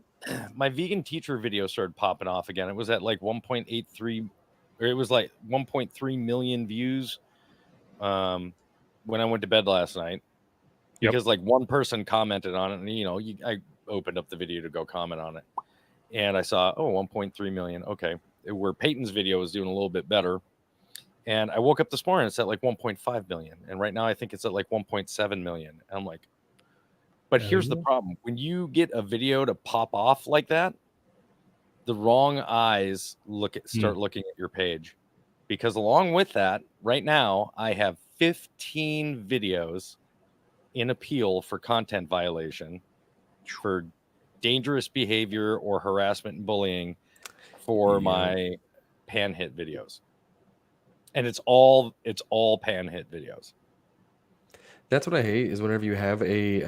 My vegan teacher video started popping off again. It was at like 1.83, or it was like 1.3 million views when I went to bed last night. Yep. Because like one person commented on it, and I opened up the video to go comment on it, and I saw 1.3 million. Okay, where Peyton's video was doing a little bit better, and I woke up this morning, it's at like 1.5 million, and right now I think it's at like 1.7 million. And I'm like, but here's the problem: when you get a video to pop off like that, the wrong eyes start looking at your page, because along with that, right now I have 15 videos in appeal for content violation for dangerous behavior or harassment and bullying for my pan hit videos. And it's all pan hit videos. That's what I hate is whenever you have a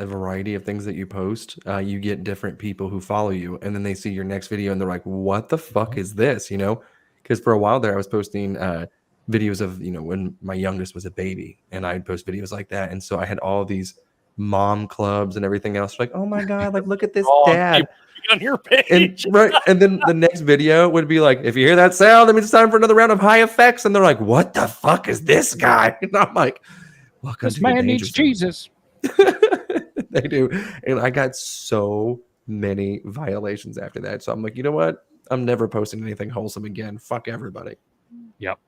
variety of things that you post, you get different people who follow you, and then they see your next video and they're like, "What the fuck is this?" Because for a while there, I was posting videos of when my youngest was a baby, and I'd post videos like that, and so I had all these mom clubs and everything else. Like, oh my god, like look at this dad on your page, and then the next video would be like, if you hear that sound, that means it's time for another round of high effects, and they're like, what the fuck is this guy? And I'm like, welcome This to the man danger needs zone. Jesus. They do, and I got so many violations after that. So I'm like, you know what? I'm never posting anything wholesome again. Fuck everybody. Yep.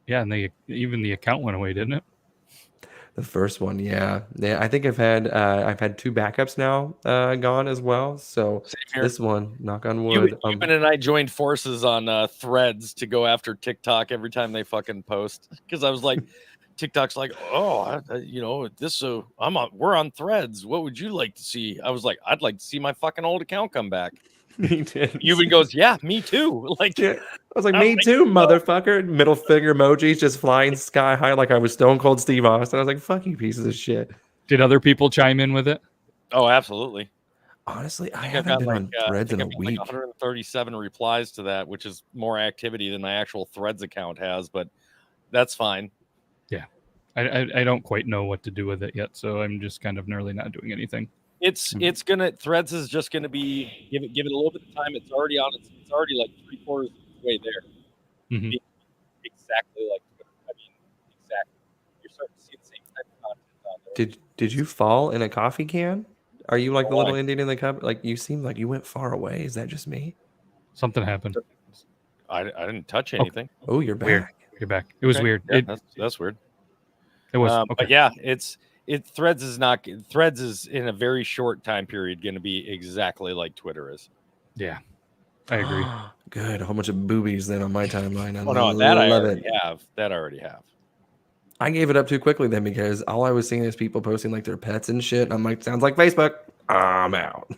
Yeah, and even the account went away, didn't it? The first one, yeah. I think I've had 2 backups now gone as well. So this one, knock on wood. Yuban and I joined forces on Threads to go after TikTok every time they fucking post, because I was like, TikTok's like, we're on Threads. What would you like to see? I was like, I'd like to see my fucking old account come back. He did. Yuban goes, yeah, me too. Like, yeah. I was like, me too, motherfucker. Middle finger emojis just flying sky high like I was Stone Cold Steve Austin. I was like, fuck you, pieces of shit. Did other people chime in with it? Oh, absolutely. Honestly, I haven't been on Threads in a week. 137 replies to that, which is more activity than my actual Threads account has, but that's fine. Yeah. I don't quite know what to do with it yet, so I'm just kind of nearly not doing anything. Threads is just gonna be give it a little bit of time. It's already on it's already like 3/4 of the way there. Mm-hmm. Exactly like Twitter. I mean, exactly. You're starting to see the same type of content on there. Did you fall in a coffee can? Are you like the little Indian in the cup? Like you seem like you went far away. Is that just me? Something happened. I didn't touch anything. Oh, you're back. Weird. You're back. It was weird. Yeah, that's weird. It was. Okay. But yeah, it's Threads is in a very short time period going to be exactly like Twitter is. Yeah, I agree. Good. A whole bunch of boobies then on my timeline. I no, that I love already it. have. That I already have. I gave it up too quickly then because all I was seeing is people posting like their pets and shit. And I'm like, sounds like Facebook. I'm out.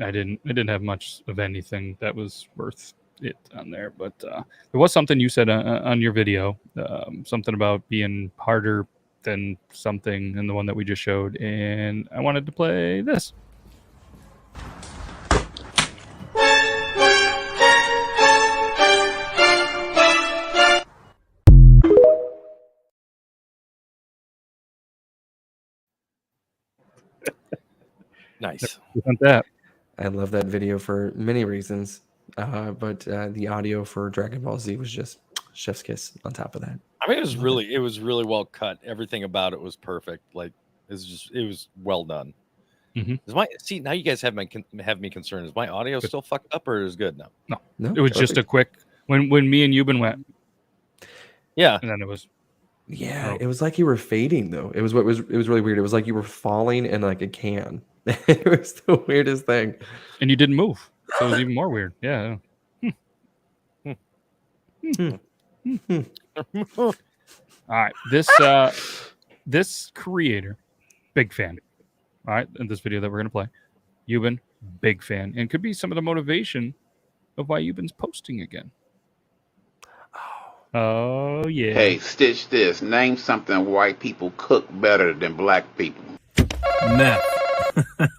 I didn't have much of anything that was worth it on there, but there was something you said on your video, something about being harder than something in the one that we just showed, and I wanted to play this. Nice. That. I love that video for many reasons, but the audio for Dragon Ball Z was just chef's kiss on top of that. I mean, it was really well cut. Everything about it was perfect. Like it was well done. Mm-hmm. Now you guys have me concerned. Is my audio still fucked up or is it good now? No, it was perfect. Just a quick when me and Yuban went. Yeah, and then it was. Yeah, it was like you were fading though. It was really weird. It was like you were falling in like a can. It was the weirdest thing. And you didn't move, so it was even more weird. Yeah. All right, this creator, big fan. All right, in this video that we're gonna play, Yuban, big fan, and could be some of the motivation of why Yuban's posting again. Oh yeah. Hey, stitch this. Name something white people cook better than black people. Meth.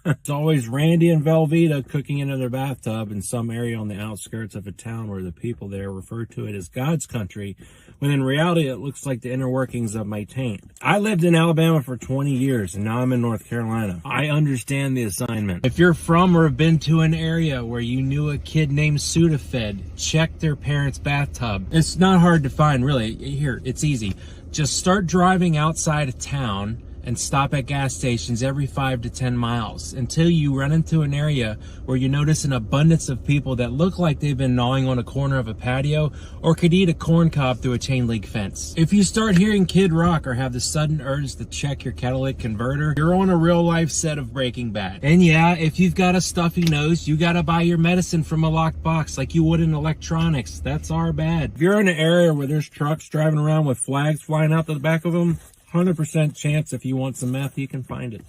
It's always Randy and Velveeta cooking in their bathtub in some area on the outskirts of a town where the people there refer to it as God's country, when in reality it looks like the inner workings of my taint. I lived in Alabama for 20 years and now I'm in North Carolina. I understand the assignment. If you're from or have been to an area where you knew a kid named Sudafed, check their parents' bathtub. It's not hard to find, really. Here, it's easy. Just start driving outside of town and stop at gas stations every 5 to 10 miles until you run into an area where you notice an abundance of people that look like they've been gnawing on a corner of a patio or could eat a corn cob through a chain link fence. If you start hearing Kid Rock or have the sudden urge to check your catalytic converter, you're on a real life set of Breaking Bad. And yeah, if you've got a stuffy nose, you gotta buy your medicine from a locked box like you would in electronics. That's our bad. If you're in an area where there's trucks driving around with flags flying out the back of them, 100% chance if you want some meth, you can find it.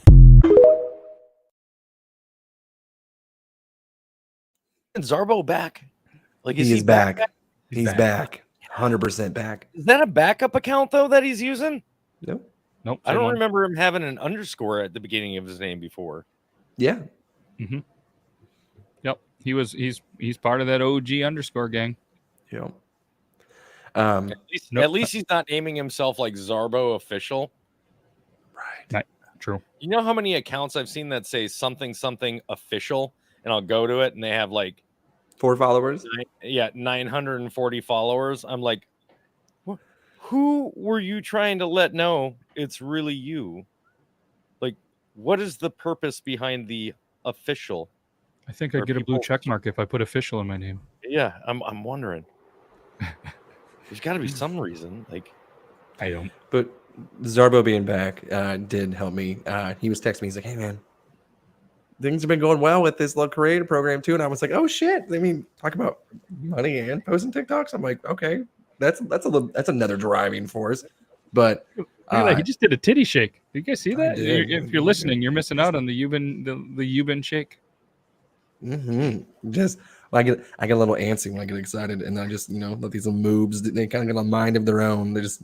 Is Zarbo back? Like, he's back? He's back. 100% back. Is that a backup account though that he's using? Nope. I don't remember him having an underscore at the beginning of his name before. Yeah. Mm-hmm. Yep. He's part of that OG underscore gang. Yep. At least he's not naming himself like Zarbo Official. Right. True. You know how many accounts I've seen that say something official, and I'll go to it and they have like 4 followers. 940 followers. I'm like, who were you trying to let know it's really you? Like, what is the purpose behind the official? I think I'd get a blue check mark if I put official in my name. Yeah, I'm wondering. There's got to be some reason. Like, I don't. But Zarbo being back did help me. He was texting me. He's like, "Hey man, things have been going well with this little creator program too." And I was like, "Oh shit!" I mean, talk about money and posting TikToks. I'm like, okay, that's another driving force. But he just did a titty shake. Did you guys see that? If you're listening, you're missing out on the Yuban shake. Mm-hmm. Just I get a little antsy when I get excited, and I just let these little moves. They kind of get a mind of their own. They just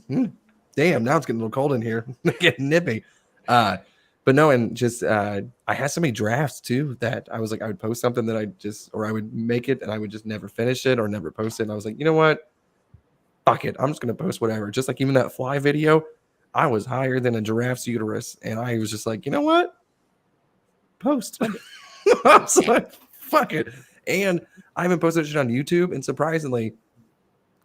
damn. Now it's getting a little cold in here. Getting nippy. But no, and just I had so many drafts too that I was like I would post something that I would make it and I would just never finish it or never post it. And I was like, you know what? Fuck it. I'm just gonna post whatever. Just like even that fly video, I was higher than a giraffe's uterus, and I was just like, you know what? Post. I was like, fuck it. And I haven't posted shit on YouTube, and surprisingly,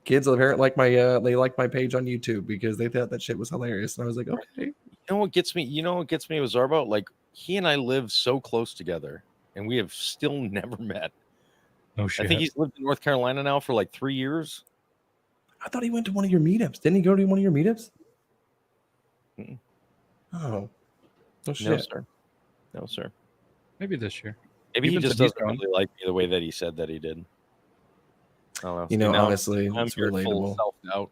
kids apparently like my they like my page on YouTube because they thought that shit was hilarious. And I was like, okay. You know what gets me with Zarbo? Like, he and I live so close together, and we have still never met. No shit. I think he's lived in North Carolina now for like 3 years. I thought he went to one of your meetups. Didn't he go to one of your meetups? Oh. No shit. No, sir. No, sir. Maybe this year. Maybe he Yuban just said he's doesn't going. really like me the way that he said that he did. I don't know. You know, now honestly, I'm it's here full relatable. self-doubt.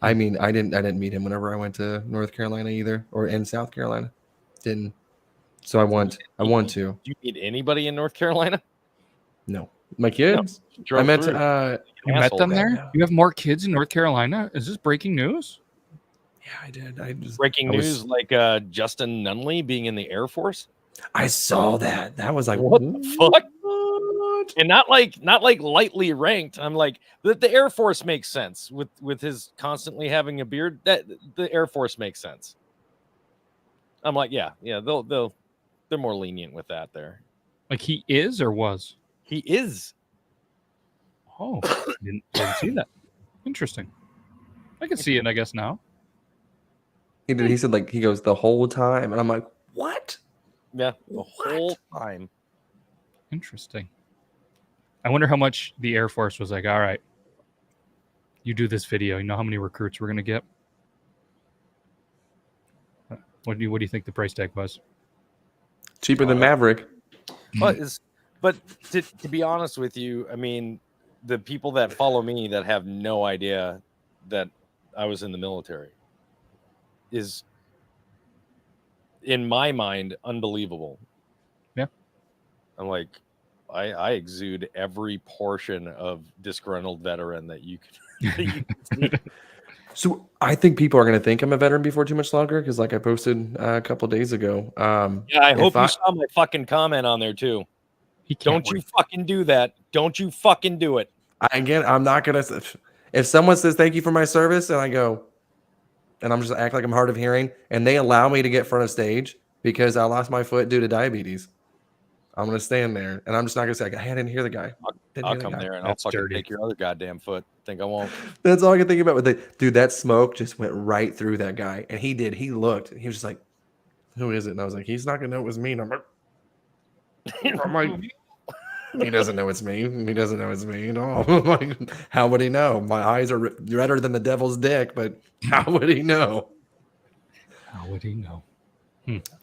I mean, I didn't meet him whenever I went to North Carolina either, or in South Carolina. Didn't. So I want to. Do you meet anybody in North Carolina? No. My kids? Drove I met through. You met them there? Yeah. You have more kids in North Carolina? Is this breaking news? Yeah, I did. Breaking news like Justin Nunley being in the Air Force. I saw that. That was like, what the fuck? And not like lightly ranked. I'm like, the Air Force makes sense with his constantly having a beard. That the Air Force makes sense. I'm like, yeah, they're more lenient with that there. Like he is or was? He is. Oh, didn't see that. Interesting. I can see it, I guess, now. He did. He said, like, he goes the whole time. And I'm like, what? Yeah, the whole time. Interesting. I wonder how much the Air Force was like, all right, you do this video. You know how many recruits we're going to get? What do you think the price tag was? Cheaper than Maverick. But to be honest with you, I mean, the people that follow me that have no idea that I was in the military is, in my mind, unbelievable. Yeah. I'm like, I exude every portion of disgruntled veteran that you could see. So I think people are going to think I'm a veteran before too much longer because, like I posted a couple days ago. Yeah, I hope you saw my fucking comment on there too. Don't you fucking do that. Don't you fucking do it. Again, I'm not going to. If someone says thank you for my service and I go, and I'm just act like I'm hard of hearing, and they allow me to get front of stage because I lost my foot due to diabetes, I'm going to stand there and I'm just not going to say, hey, I didn't hear the guy. I'll come there and I'll fucking take your other goddamn foot. Think I won't. That's all I can think about. Dude, that smoke just went right through that guy. And he did. He looked. He was just like, who is it? And I was like, he's not going to know it was me. And I'm like, he doesn't know it's me. He doesn't know it's me. No. Like, how would he know? My eyes are redder than the devil's dick, but how would he know? How would he know?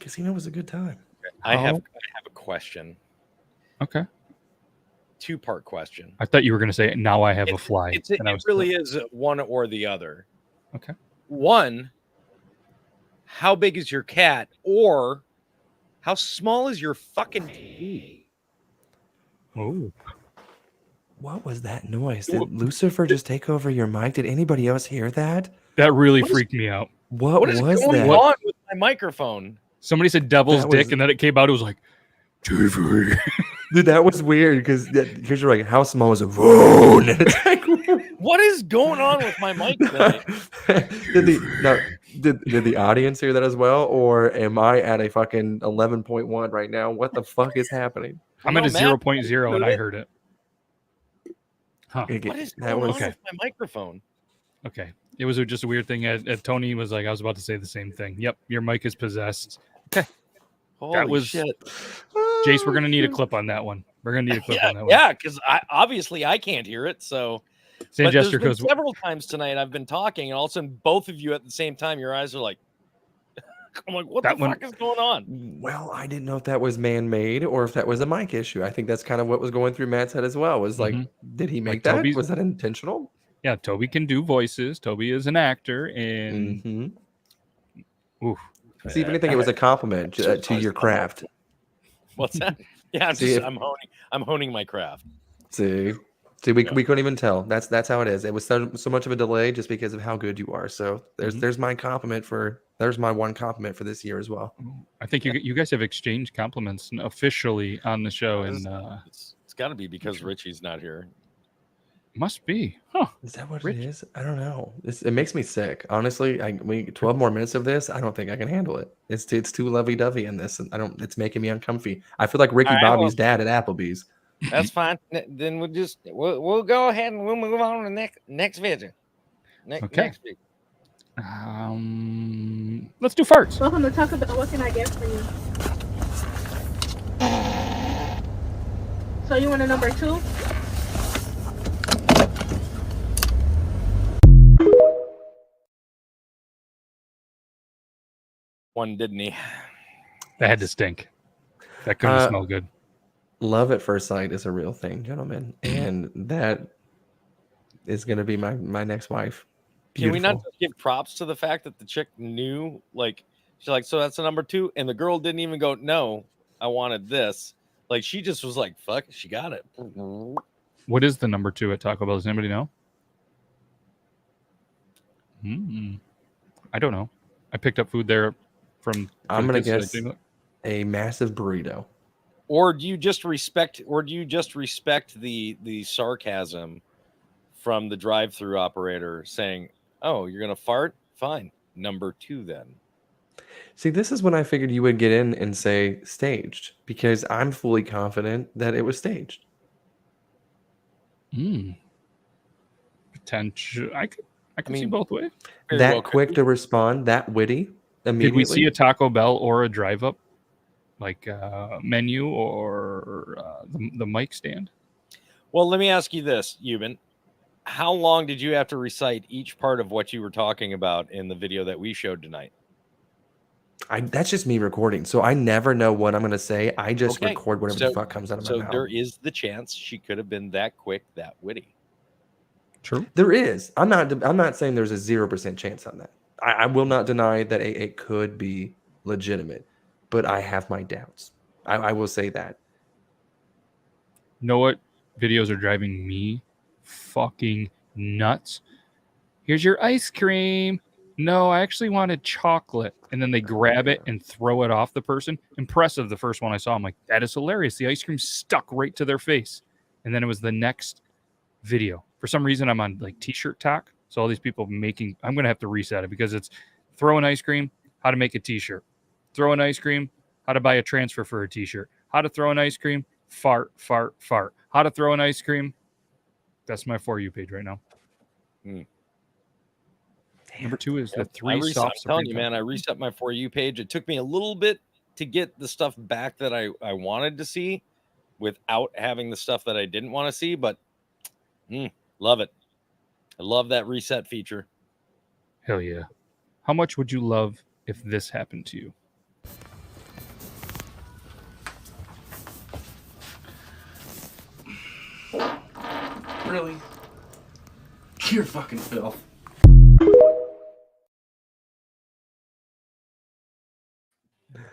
Casino was a good time. I have a question. Okay. Two-part question. I thought you were going to say, now I have a fly. It really is one or the other. Okay. One, how big is your cat? Or how small is your fucking TV? Oh. What was that noise? Did Lucifer just take over your mic? Did anybody else hear that? That really freaked me out. What is was going that? on with my microphone? Somebody said devil's dick, and then it came out. It was like, TV. Dude, that was weird because here's your like, how small is it? Whoa! Like, what is going on with my mic today? Did the audience hear that as well, or am I at a fucking 11.1 right now? What the fuck is happening? I'm at a 0.0 and I heard it. Huh. What is going on with my microphone? Okay. It was just a weird thing. Tony was like, I was about to say the same thing. Yep, your mic is possessed. Okay. Holy shit. Jace, we're going to need a clip on that one. We're going to need a clip on that one. Yeah, because obviously I can't hear it. So, Same gesture goes. Several times tonight I've been talking, and all of a sudden both of you at the same time, your eyes are like, I'm like, what the fuck is going on? Well, I didn't know if that was man-made or if that was a mic issue. I think that's kind of what was going through Matt's head as well. Was like, did he make that? Was that intentional? Yeah, Toby can do voices. Toby is an actor, and oof. See, if anything, it was a compliment to your craft. What's that? Yeah, I'm honing my craft. See, we couldn't even tell. That's how it is. It was so much of a delay just because of how good you are. So there's my compliment there's my one compliment for this year as well. I think you guys have exchanged compliments officially on the show, and it's got to be because Richie's not here. Must be. Huh. Is that what it is? I don't know. It makes me sick. Honestly, 12 more minutes of this, I don't think I can handle it. It's too lovey-dovey in this, and it's making me uncomfy. I feel like Ricky Bobby's dad at Applebee's. That's fine. Then we'll go ahead and we'll move on to the next video. Next week. Let's do farts. Welcome to talk about what can I get for you. So you want a number 2? one, didn't he? That had to stink. That couldn't smell good. Love at first sight is a real thing, gentlemen, and that is going to be my next wife. Can Beautiful. we not just give props to the fact that the chick knew, like, she's like, so that's a number 2, and the girl didn't even go, no, I wanted this. Like, she just was like, fuck, she got it. What is the number 2 at Taco Bell? Does anybody know? I don't know. I picked up food there from. I'm gonna guess a massive burrito. Or do you just respect the sarcasm from the drive-through operator saying, "Oh, you're gonna fart? Fine, number 2 then." See, this is when I figured you would get in and say staged, because I'm fully confident that it was staged. Potential. I could see both ways. That quick to respond, that witty immediately. Did we see a Taco Bell or a drive-up, like menu or the mic stand? Well, let me ask you this, Yuban. How long did you have to recite each part of what you were talking about in the video that we showed tonight? That's just me recording, so I never know what I'm going to say. I just record whatever the fuck comes out of my mouth. So there is the chance she could have been that quick, that witty. True. There is. I'm not saying there's a 0% chance on that. I will not deny that it could be legitimate, but I have my doubts. I will say that. Know what videos are driving me fucking nuts? Here's your ice cream. No, I actually wanted chocolate. And then they grab it and throw it off the person. Impressive, the first one I saw. I'm like, that is hilarious. The ice cream stuck right to their face. And then it was the next video. For some reason, I'm on like t-shirt talk. So all these people making, I'm going to have to reset it because it's throw an ice cream, how to make a t-shirt. Throw an ice cream, how to buy a transfer for a t-shirt. How to throw an ice cream, fart, fart, fart. How to throw an ice cream. That's my For You page right now. Number 2 is the 3 soft. I'm telling you, man, I reset my For You page. It took me a little bit to get the stuff back that I wanted to see without having the stuff that I didn't want to see, but love it. I love that reset feature. Hell yeah. How much would you love if this happened to you? Really? You're fucking filth.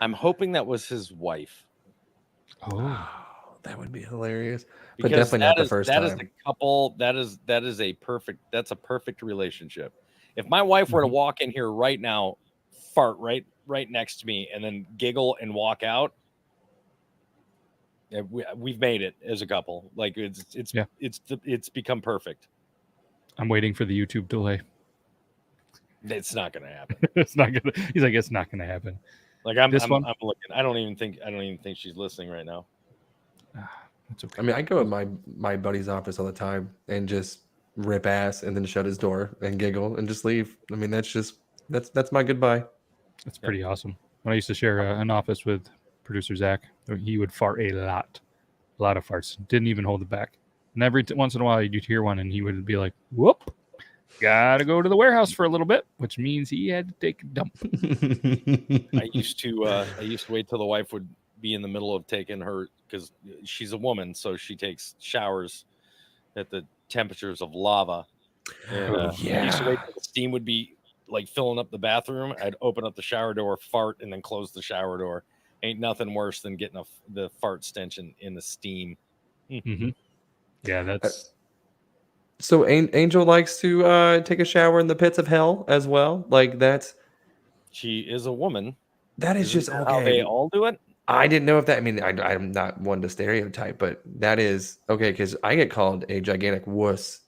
I'm hoping that was his wife. Oh, that would be hilarious. Because but definitely not the first time. That is the couple. That's a perfect relationship. If my wife were to walk in here right now, fart right next to me, and then giggle and walk out, we've made it as a couple. Like it's become perfect. I'm waiting for the YouTube delay. It's not going to happen. It's not gonna. He's like, it's not going to happen. Like I'm looking. I don't even think she's listening right now. That's okay. I mean, I go in my buddy's office all the time and just rip ass and then shut his door and giggle and just leave. I mean, that's my goodbye. That's pretty awesome. When I used to share an office with producer Zach, he would fart a lot of farts. Didn't even hold it back. And every once in a while, you'd hear one, and he would be like, "Whoop, gotta go to the warehouse for a little bit," which means he had to take a dump. I used to wait till the wife would be in the middle of taking her, because she's a woman, so she takes showers at the temperatures of lava. And I used to wait till the steam would be like filling up the bathroom. I'd open up the shower door, fart, and then close the shower door. Ain't nothing worse than getting the fart stench in the steam. Mm-hmm. Yeah, that's. So Angel likes to take a shower in the pits of hell as well. Like that's. She is a woman. That is just okay. How they all do it. I didn't know if that. I mean, I'm not one to stereotype, but that is okay because I get called a gigantic wuss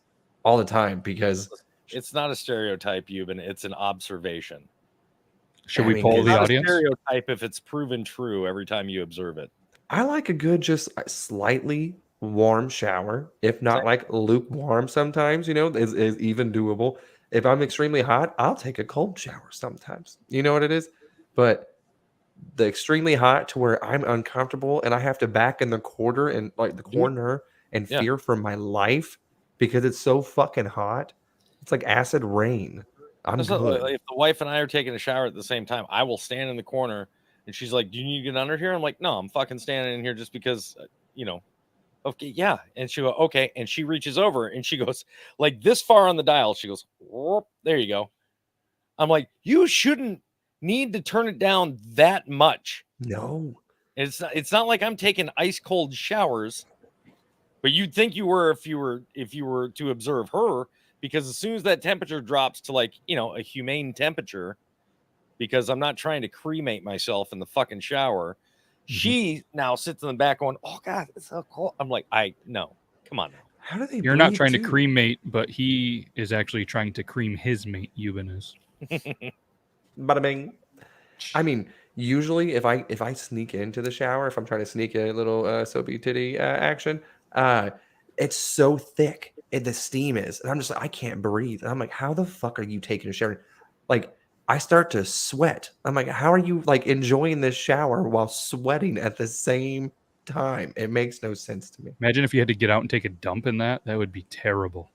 all the time because it's not a stereotype, Yuban. It's an observation. Should we poll the audience? A stereotype if it's proven true every time you observe it. I like a good, just slightly warm shower, if not like lukewarm. Sometimes, is even doable. If I'm extremely hot, I'll take a cold shower. Sometimes, you know what it is, but. The extremely hot to where I'm uncomfortable and I have to back in the corner and fear for my life because it's so fucking hot. It's like acid rain. I'm If good. the wife and I are taking a shower at the same time, I will stand in the corner and she's like, "Do you need to get under here?" I'm like, "No, I'm fucking standing in here just because, okay, yeah." And she go, "Okay." And she reaches over and she goes like this far on the dial. She goes, "Whoop, there you go." I'm like, "You shouldn't need to turn it down that much." No. It's not like I'm taking ice cold showers, but you'd think you were if you were to observe her, because as soon as that temperature drops to like, a humane temperature, because I'm not trying to cremate myself in the fucking shower, she now sits in the back going, "Oh God, it's so cold." I'm like, no, come on now. How do they? You're not breathe, trying to too? cremate, but he is actually trying to cream his mate. Yuban is. Bada bing. I mean, usually if I sneak into the shower, if I'm trying to sneak a little soapy titty action, it's so thick and the steam is, and I'm just like, I can't breathe. And I'm like, how the fuck are you taking a shower? Like, I start to sweat. I'm like, how are you like enjoying this shower while sweating at the same time? It makes no sense to me. Imagine if you had to get out and take a dump in that. That would be terrible.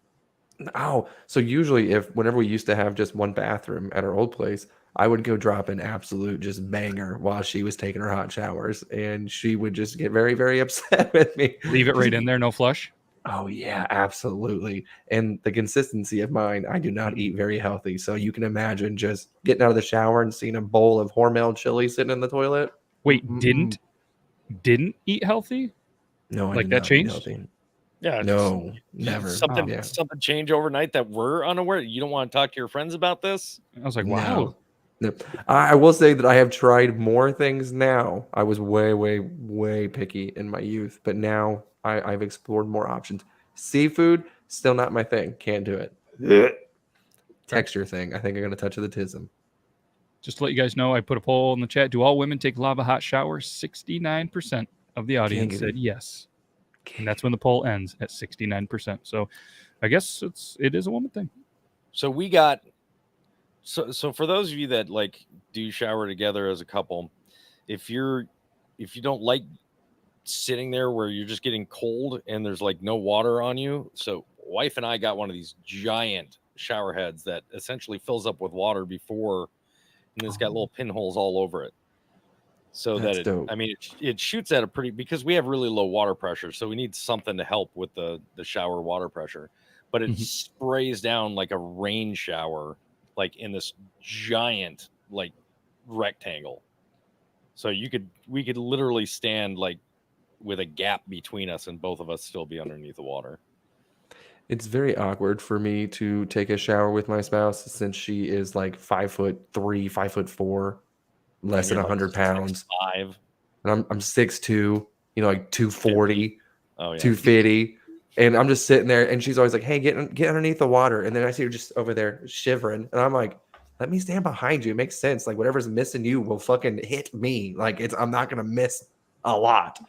Oh, so usually whenever we used to have just one bathroom at our old place, I would go drop an absolute just banger while she was taking her hot showers, and she would just get very, very upset with me. Leave it right in there, no flush. Oh yeah, absolutely. And the consistency of mine, I do not eat very healthy, so you can imagine just getting out of the shower and seeing a bowl of Hormel chili sitting in the toilet. Wait, didn't eat healthy? No, I like did that not eat changed. healthy. Yeah, No, never. Something change overnight that we're unaware. You don't want to talk to your friends about this? I was like, wow. No. I will say that I have tried more things now. I was way, way, way picky in my youth, but now I've explored more options. Seafood, still not my thing. Can't do it. Texture thing. I think I'm gonna touch the tism. Just to let you guys know, I put a poll in the chat. Do all women take lava hot showers? 69% of the audience said yes. And that's when the poll ends at 69%. So I guess it is a woman thing. So we got so for those of you that like do shower together as a couple, if you don't like sitting there where you're just getting cold and there's like no water on you, so wife and I got one of these giant shower heads that essentially fills up with water before, and it's got little pinholes all over it. So That's that dope. it shoots at a pretty, because we have really low water pressure, so we need something to help with the shower water pressure. But it sprays down like a rain shower, like in this giant like rectangle. So we could literally stand like with a gap between us, and both of us still be underneath the water. It's very awkward for me to take a shower with my spouse since she is like 5'3", 5'4", less than 100 pounds. 6'5". And I'm 6'2", like 240, oh, yeah. 250. And I'm just sitting there, and she's always like, "Hey, get underneath the water." And then I see her just over there shivering, and I'm like, "Let me stand behind you. It makes sense. Like whatever's missing you will fucking hit me. Like I'm not gonna miss a lot."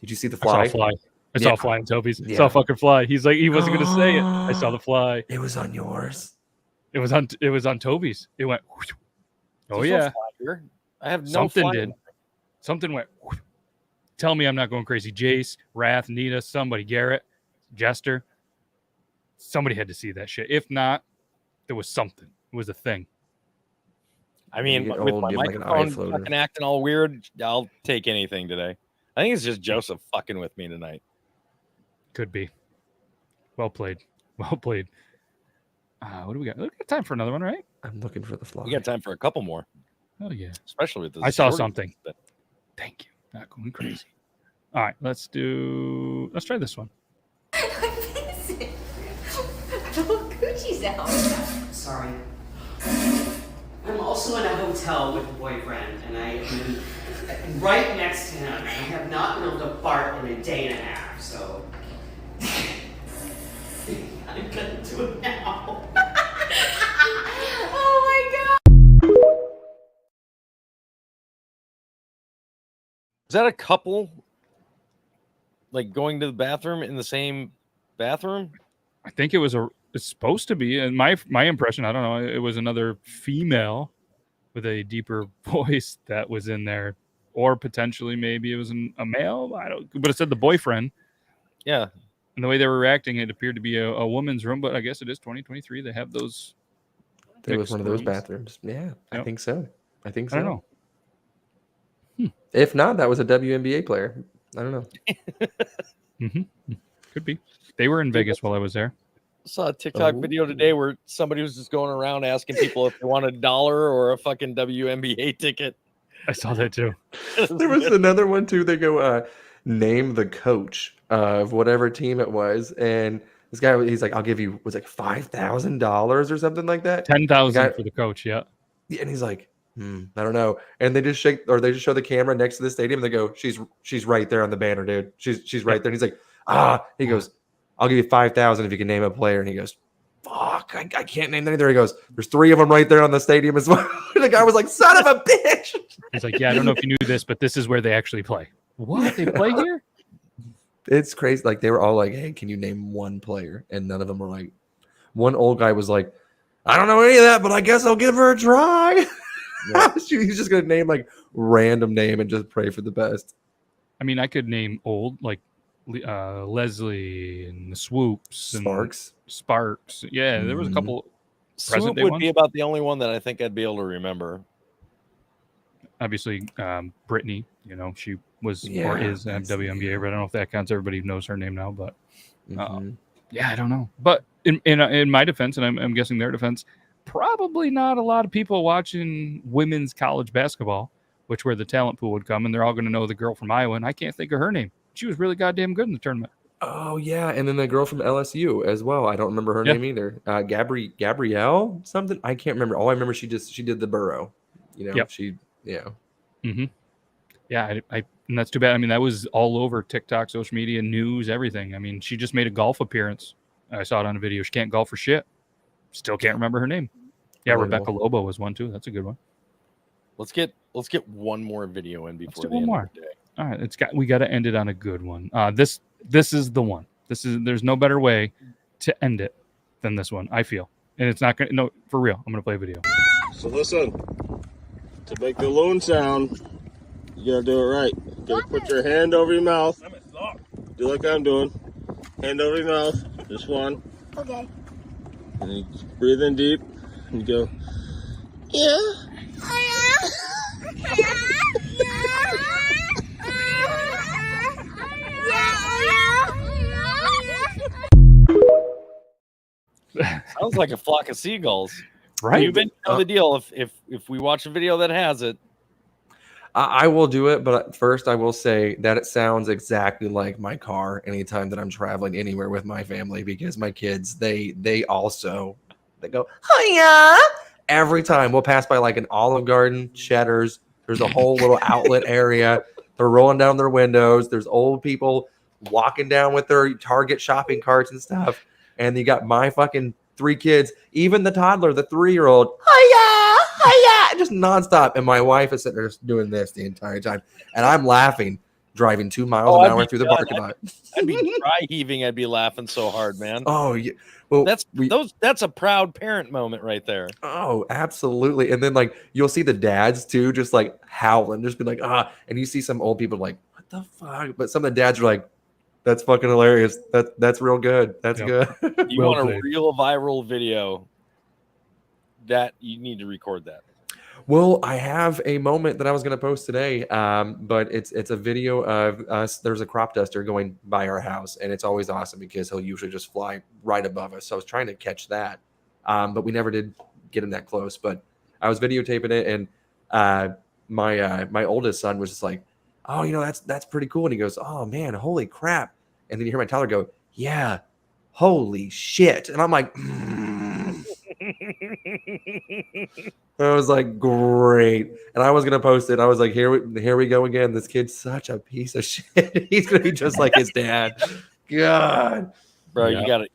Did you see the fly? I saw a fly. I saw a fly in Toby's. Yeah. Saw a fucking fly. He's like, he wasn't gonna say it. I saw the fly. It was on yours. It was on Toby's. It went. Whoosh. Oh There's yeah. no fly here. I have no Something fly. did. Something went. Whoosh. Tell me I'm not going crazy. Jace, Wrath, Nita, somebody, Garrett, Jester. Somebody had to see that shit. If not, there was something. It was a thing. I mean, get with old, my get like an eye microphone floater. fucking acting all weird, I'll take anything today. I think it's just Joseph fucking with me tonight. Could be. Well played. Well played. What do we got? We got time for another one, right? I'm looking for the fly. We got time for a couple more. Oh yeah. Especially with this. I saw something. Thank you. Not going crazy. All right, let's try this one. Gucci's out. Sorry. I'm also in a hotel with a boyfriend, and I am right next to him. I have not been able to fart in a day and a half, so I'm gonna do it now. Oh my god. Is that a couple like going to the bathroom in the same bathroom? I think it's supposed to be, and my impression, I don't know, it was another female with a deeper voice that was in there, or potentially maybe it was a male. I don't, but it said the boyfriend. Yeah, and the way they were reacting, it appeared to be a woman's room. But I guess it is 2023. They have those It was one of those rooms. bathrooms. Yeah, I Yep. think so. I think I so. don't know. If not, that was a WNBA player. I don't know. Could be. They were in Vegas while I was there. Saw a TikTok video today where somebody was just going around asking people if they want $1 or a fucking WNBA ticket. I saw that too. There was another one too. They go name the coach of whatever team it was, and this guy, he's like, I'll give you, was like $5,000 or something like that. 10,000 for the coach. Yeah. And he's like, I don't know. And they just they just show the camera next to the stadium. And they go, she's right there on the banner, dude. She's right there. And he's like, he goes, I'll give you 5,000 if you can name a player. And he goes, fuck, I can't name any there. He goes, there's 3 of them right there on the stadium as well. The guy was like, son of a bitch. He's like, yeah, I don't know if you knew this, but this is where they actually play. What? They play here? It's crazy. Like, they were all like, hey, can you name one player? And none of them were like, one old guy was like, I don't know any of that, but I guess I'll give her a try. Yeah. He's just going to name like random name and just pray for the best. I mean, I could name old, like Leslie and the Swoops and Sparks. Yeah, there was a couple. Swoop would be about the only one that I think I'd be able to remember. Obviously, Brittany, she was or is WNBA, but I don't know if that counts. Everybody knows her name now, but yeah, I don't know. But in my defense, and I'm guessing their defense, probably not a lot of people watching women's college basketball, which where the talent pool would come, and they're all going to know the girl from Iowa, and I can't think of her name. She was really goddamn good in the tournament. Oh yeah, and then the girl from LSU as well. I don't remember her name either. Gabrielle something. I can't remember. All I remember, she did the burrow. Yeah, and that's too bad. I mean, that was all over TikTok, social media, news, everything. I mean, she just made a golf appearance. I saw it on a video. She can't golf for shit. Still can't remember her name. Yeah, Rebecca Lobo was one too. That's a good one. Let's get one more video in before the one end more. of the day. All right, we got to end it on a good one. This is the one. There's no better way to end it than this one, I feel. And it's not gonna for real. I'm gonna play a video. So listen, to make the loon sound, you gotta do it right. You gotta put your hand over your mouth. Do like I'm doing. Hand over your mouth. Just one. Okay. And you breathe in deep and you go, yeah. Sounds like a flock of seagulls. Right. You've been know the deal. If we watch a video that has it, I will do it, but first I will say that it sounds exactly like my car anytime that I'm traveling anywhere with my family, because my kids, they go, hiya, every time. We'll pass by like an Olive Garden, Cheddar's. There's a whole little outlet area. They're rolling down their windows. There's old people walking down with their Target shopping carts and stuff. And you got my fucking 3 kids, even the toddler, the 3-year-old, hiya, just nonstop. And my wife is sitting there just doing this the entire time. And I'm laughing, driving 2 miles an hour through the parking lot. I'd be dry heaving. I'd be laughing so hard, man. Oh, yeah. Well, that's a proud parent moment right there. Oh, absolutely. And then like you'll see the dads too, just like howling, just be like, and you see some old people like, what the fuck? But some of the dads are like, that's fucking hilarious. That's real good. That's good. You want a real viral video, that you need to record that. Well, I have a moment that I was going to post today, but it's a video of us. There's a crop duster going by our house, and it's always awesome because he'll usually just fly right above us. So I was trying to catch that, but we never did get him that close. But I was videotaping it, and my oldest son was just like, "Oh, that's pretty cool." And he goes, "Oh man, holy crap!" And then you hear my toddler go, "Yeah, holy shit!" And I'm like. I was like, great. And I was going to post it. I was like, here we go again. This kid's such a piece of shit. He's going to be just like his dad. God. Bro, you gotta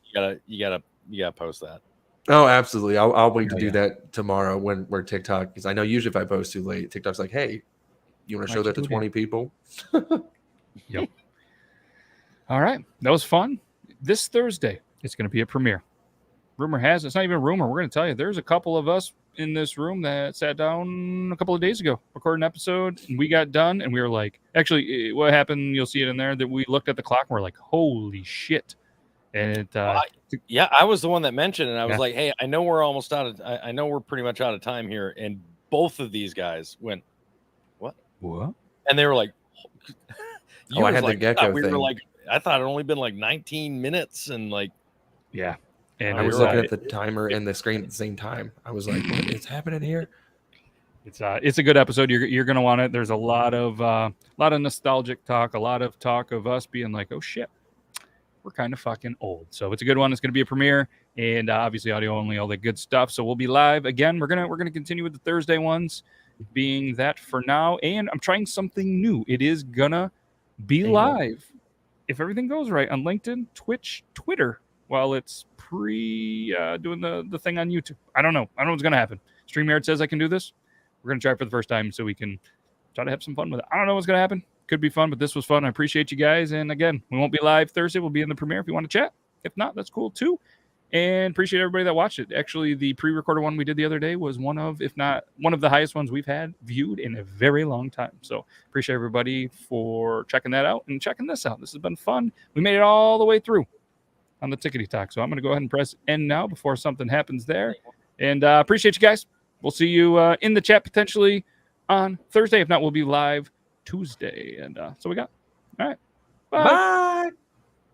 post that. Oh, absolutely. I'll wait to do that tomorrow when we're TikTok, because I know usually if I post too late, TikTok's like, hey, you want to show that to 20 people? Yep. All right. That was fun. This Thursday, it's going to be a premiere. Rumor has it's not even a rumor. We're going to tell you there's a couple of us in this room that sat down a couple of days ago, recorded an episode, and we got done, and we were like, actually, what happened? You'll see it in there that we looked at the clock and we're like, holy shit, And yeah, I was the one that mentioned it. I was Yeah. like, hey, I know we're almost out of I know we're pretty much out of time here. And both of these guys went, what? And they were like, Oh, I had the like, gecko we thing. were like, I thought it only been like 19 minutes and like, yeah. And I was you're looking right. at the timer and the screen at the same time. I was like, what is happening here? It's a good episode. You're gonna want it. There's a lot of nostalgic talk, a lot of talk of us being like, oh shit, we're kind of fucking old. So it's a good one. It's gonna be a premiere, and obviously audio only, all that good stuff. So we'll be live again. We're gonna continue with the Thursday ones, being that for now. And I'm trying something new. It is gonna be live if everything goes right on LinkedIn, Twitch, Twitter, while it's doing the thing on YouTube. I don't know what's gonna happen. StreamYard says I can do this. We're going to try it for the first time so we can try to have some fun with it. I don't know what's going to happen. Could be fun, but this was fun. I appreciate you guys. And again, we won't be live Thursday. We'll be in the premiere if you want to chat. If not, that's cool too. And appreciate everybody that watched it. Actually, the pre-recorded one we did the other day was one of, if not one of the highest ones we've had viewed in a very long time. So appreciate everybody for checking that out and checking this out. This has been fun. We made it all the way through on the Tickety Talk. So I'm going to go ahead and press end now before something happens there. And appreciate you guys. We'll see you in the chat potentially on Thursday. If not, we'll be live Tuesday. And so we got. All right. Bye. Bye.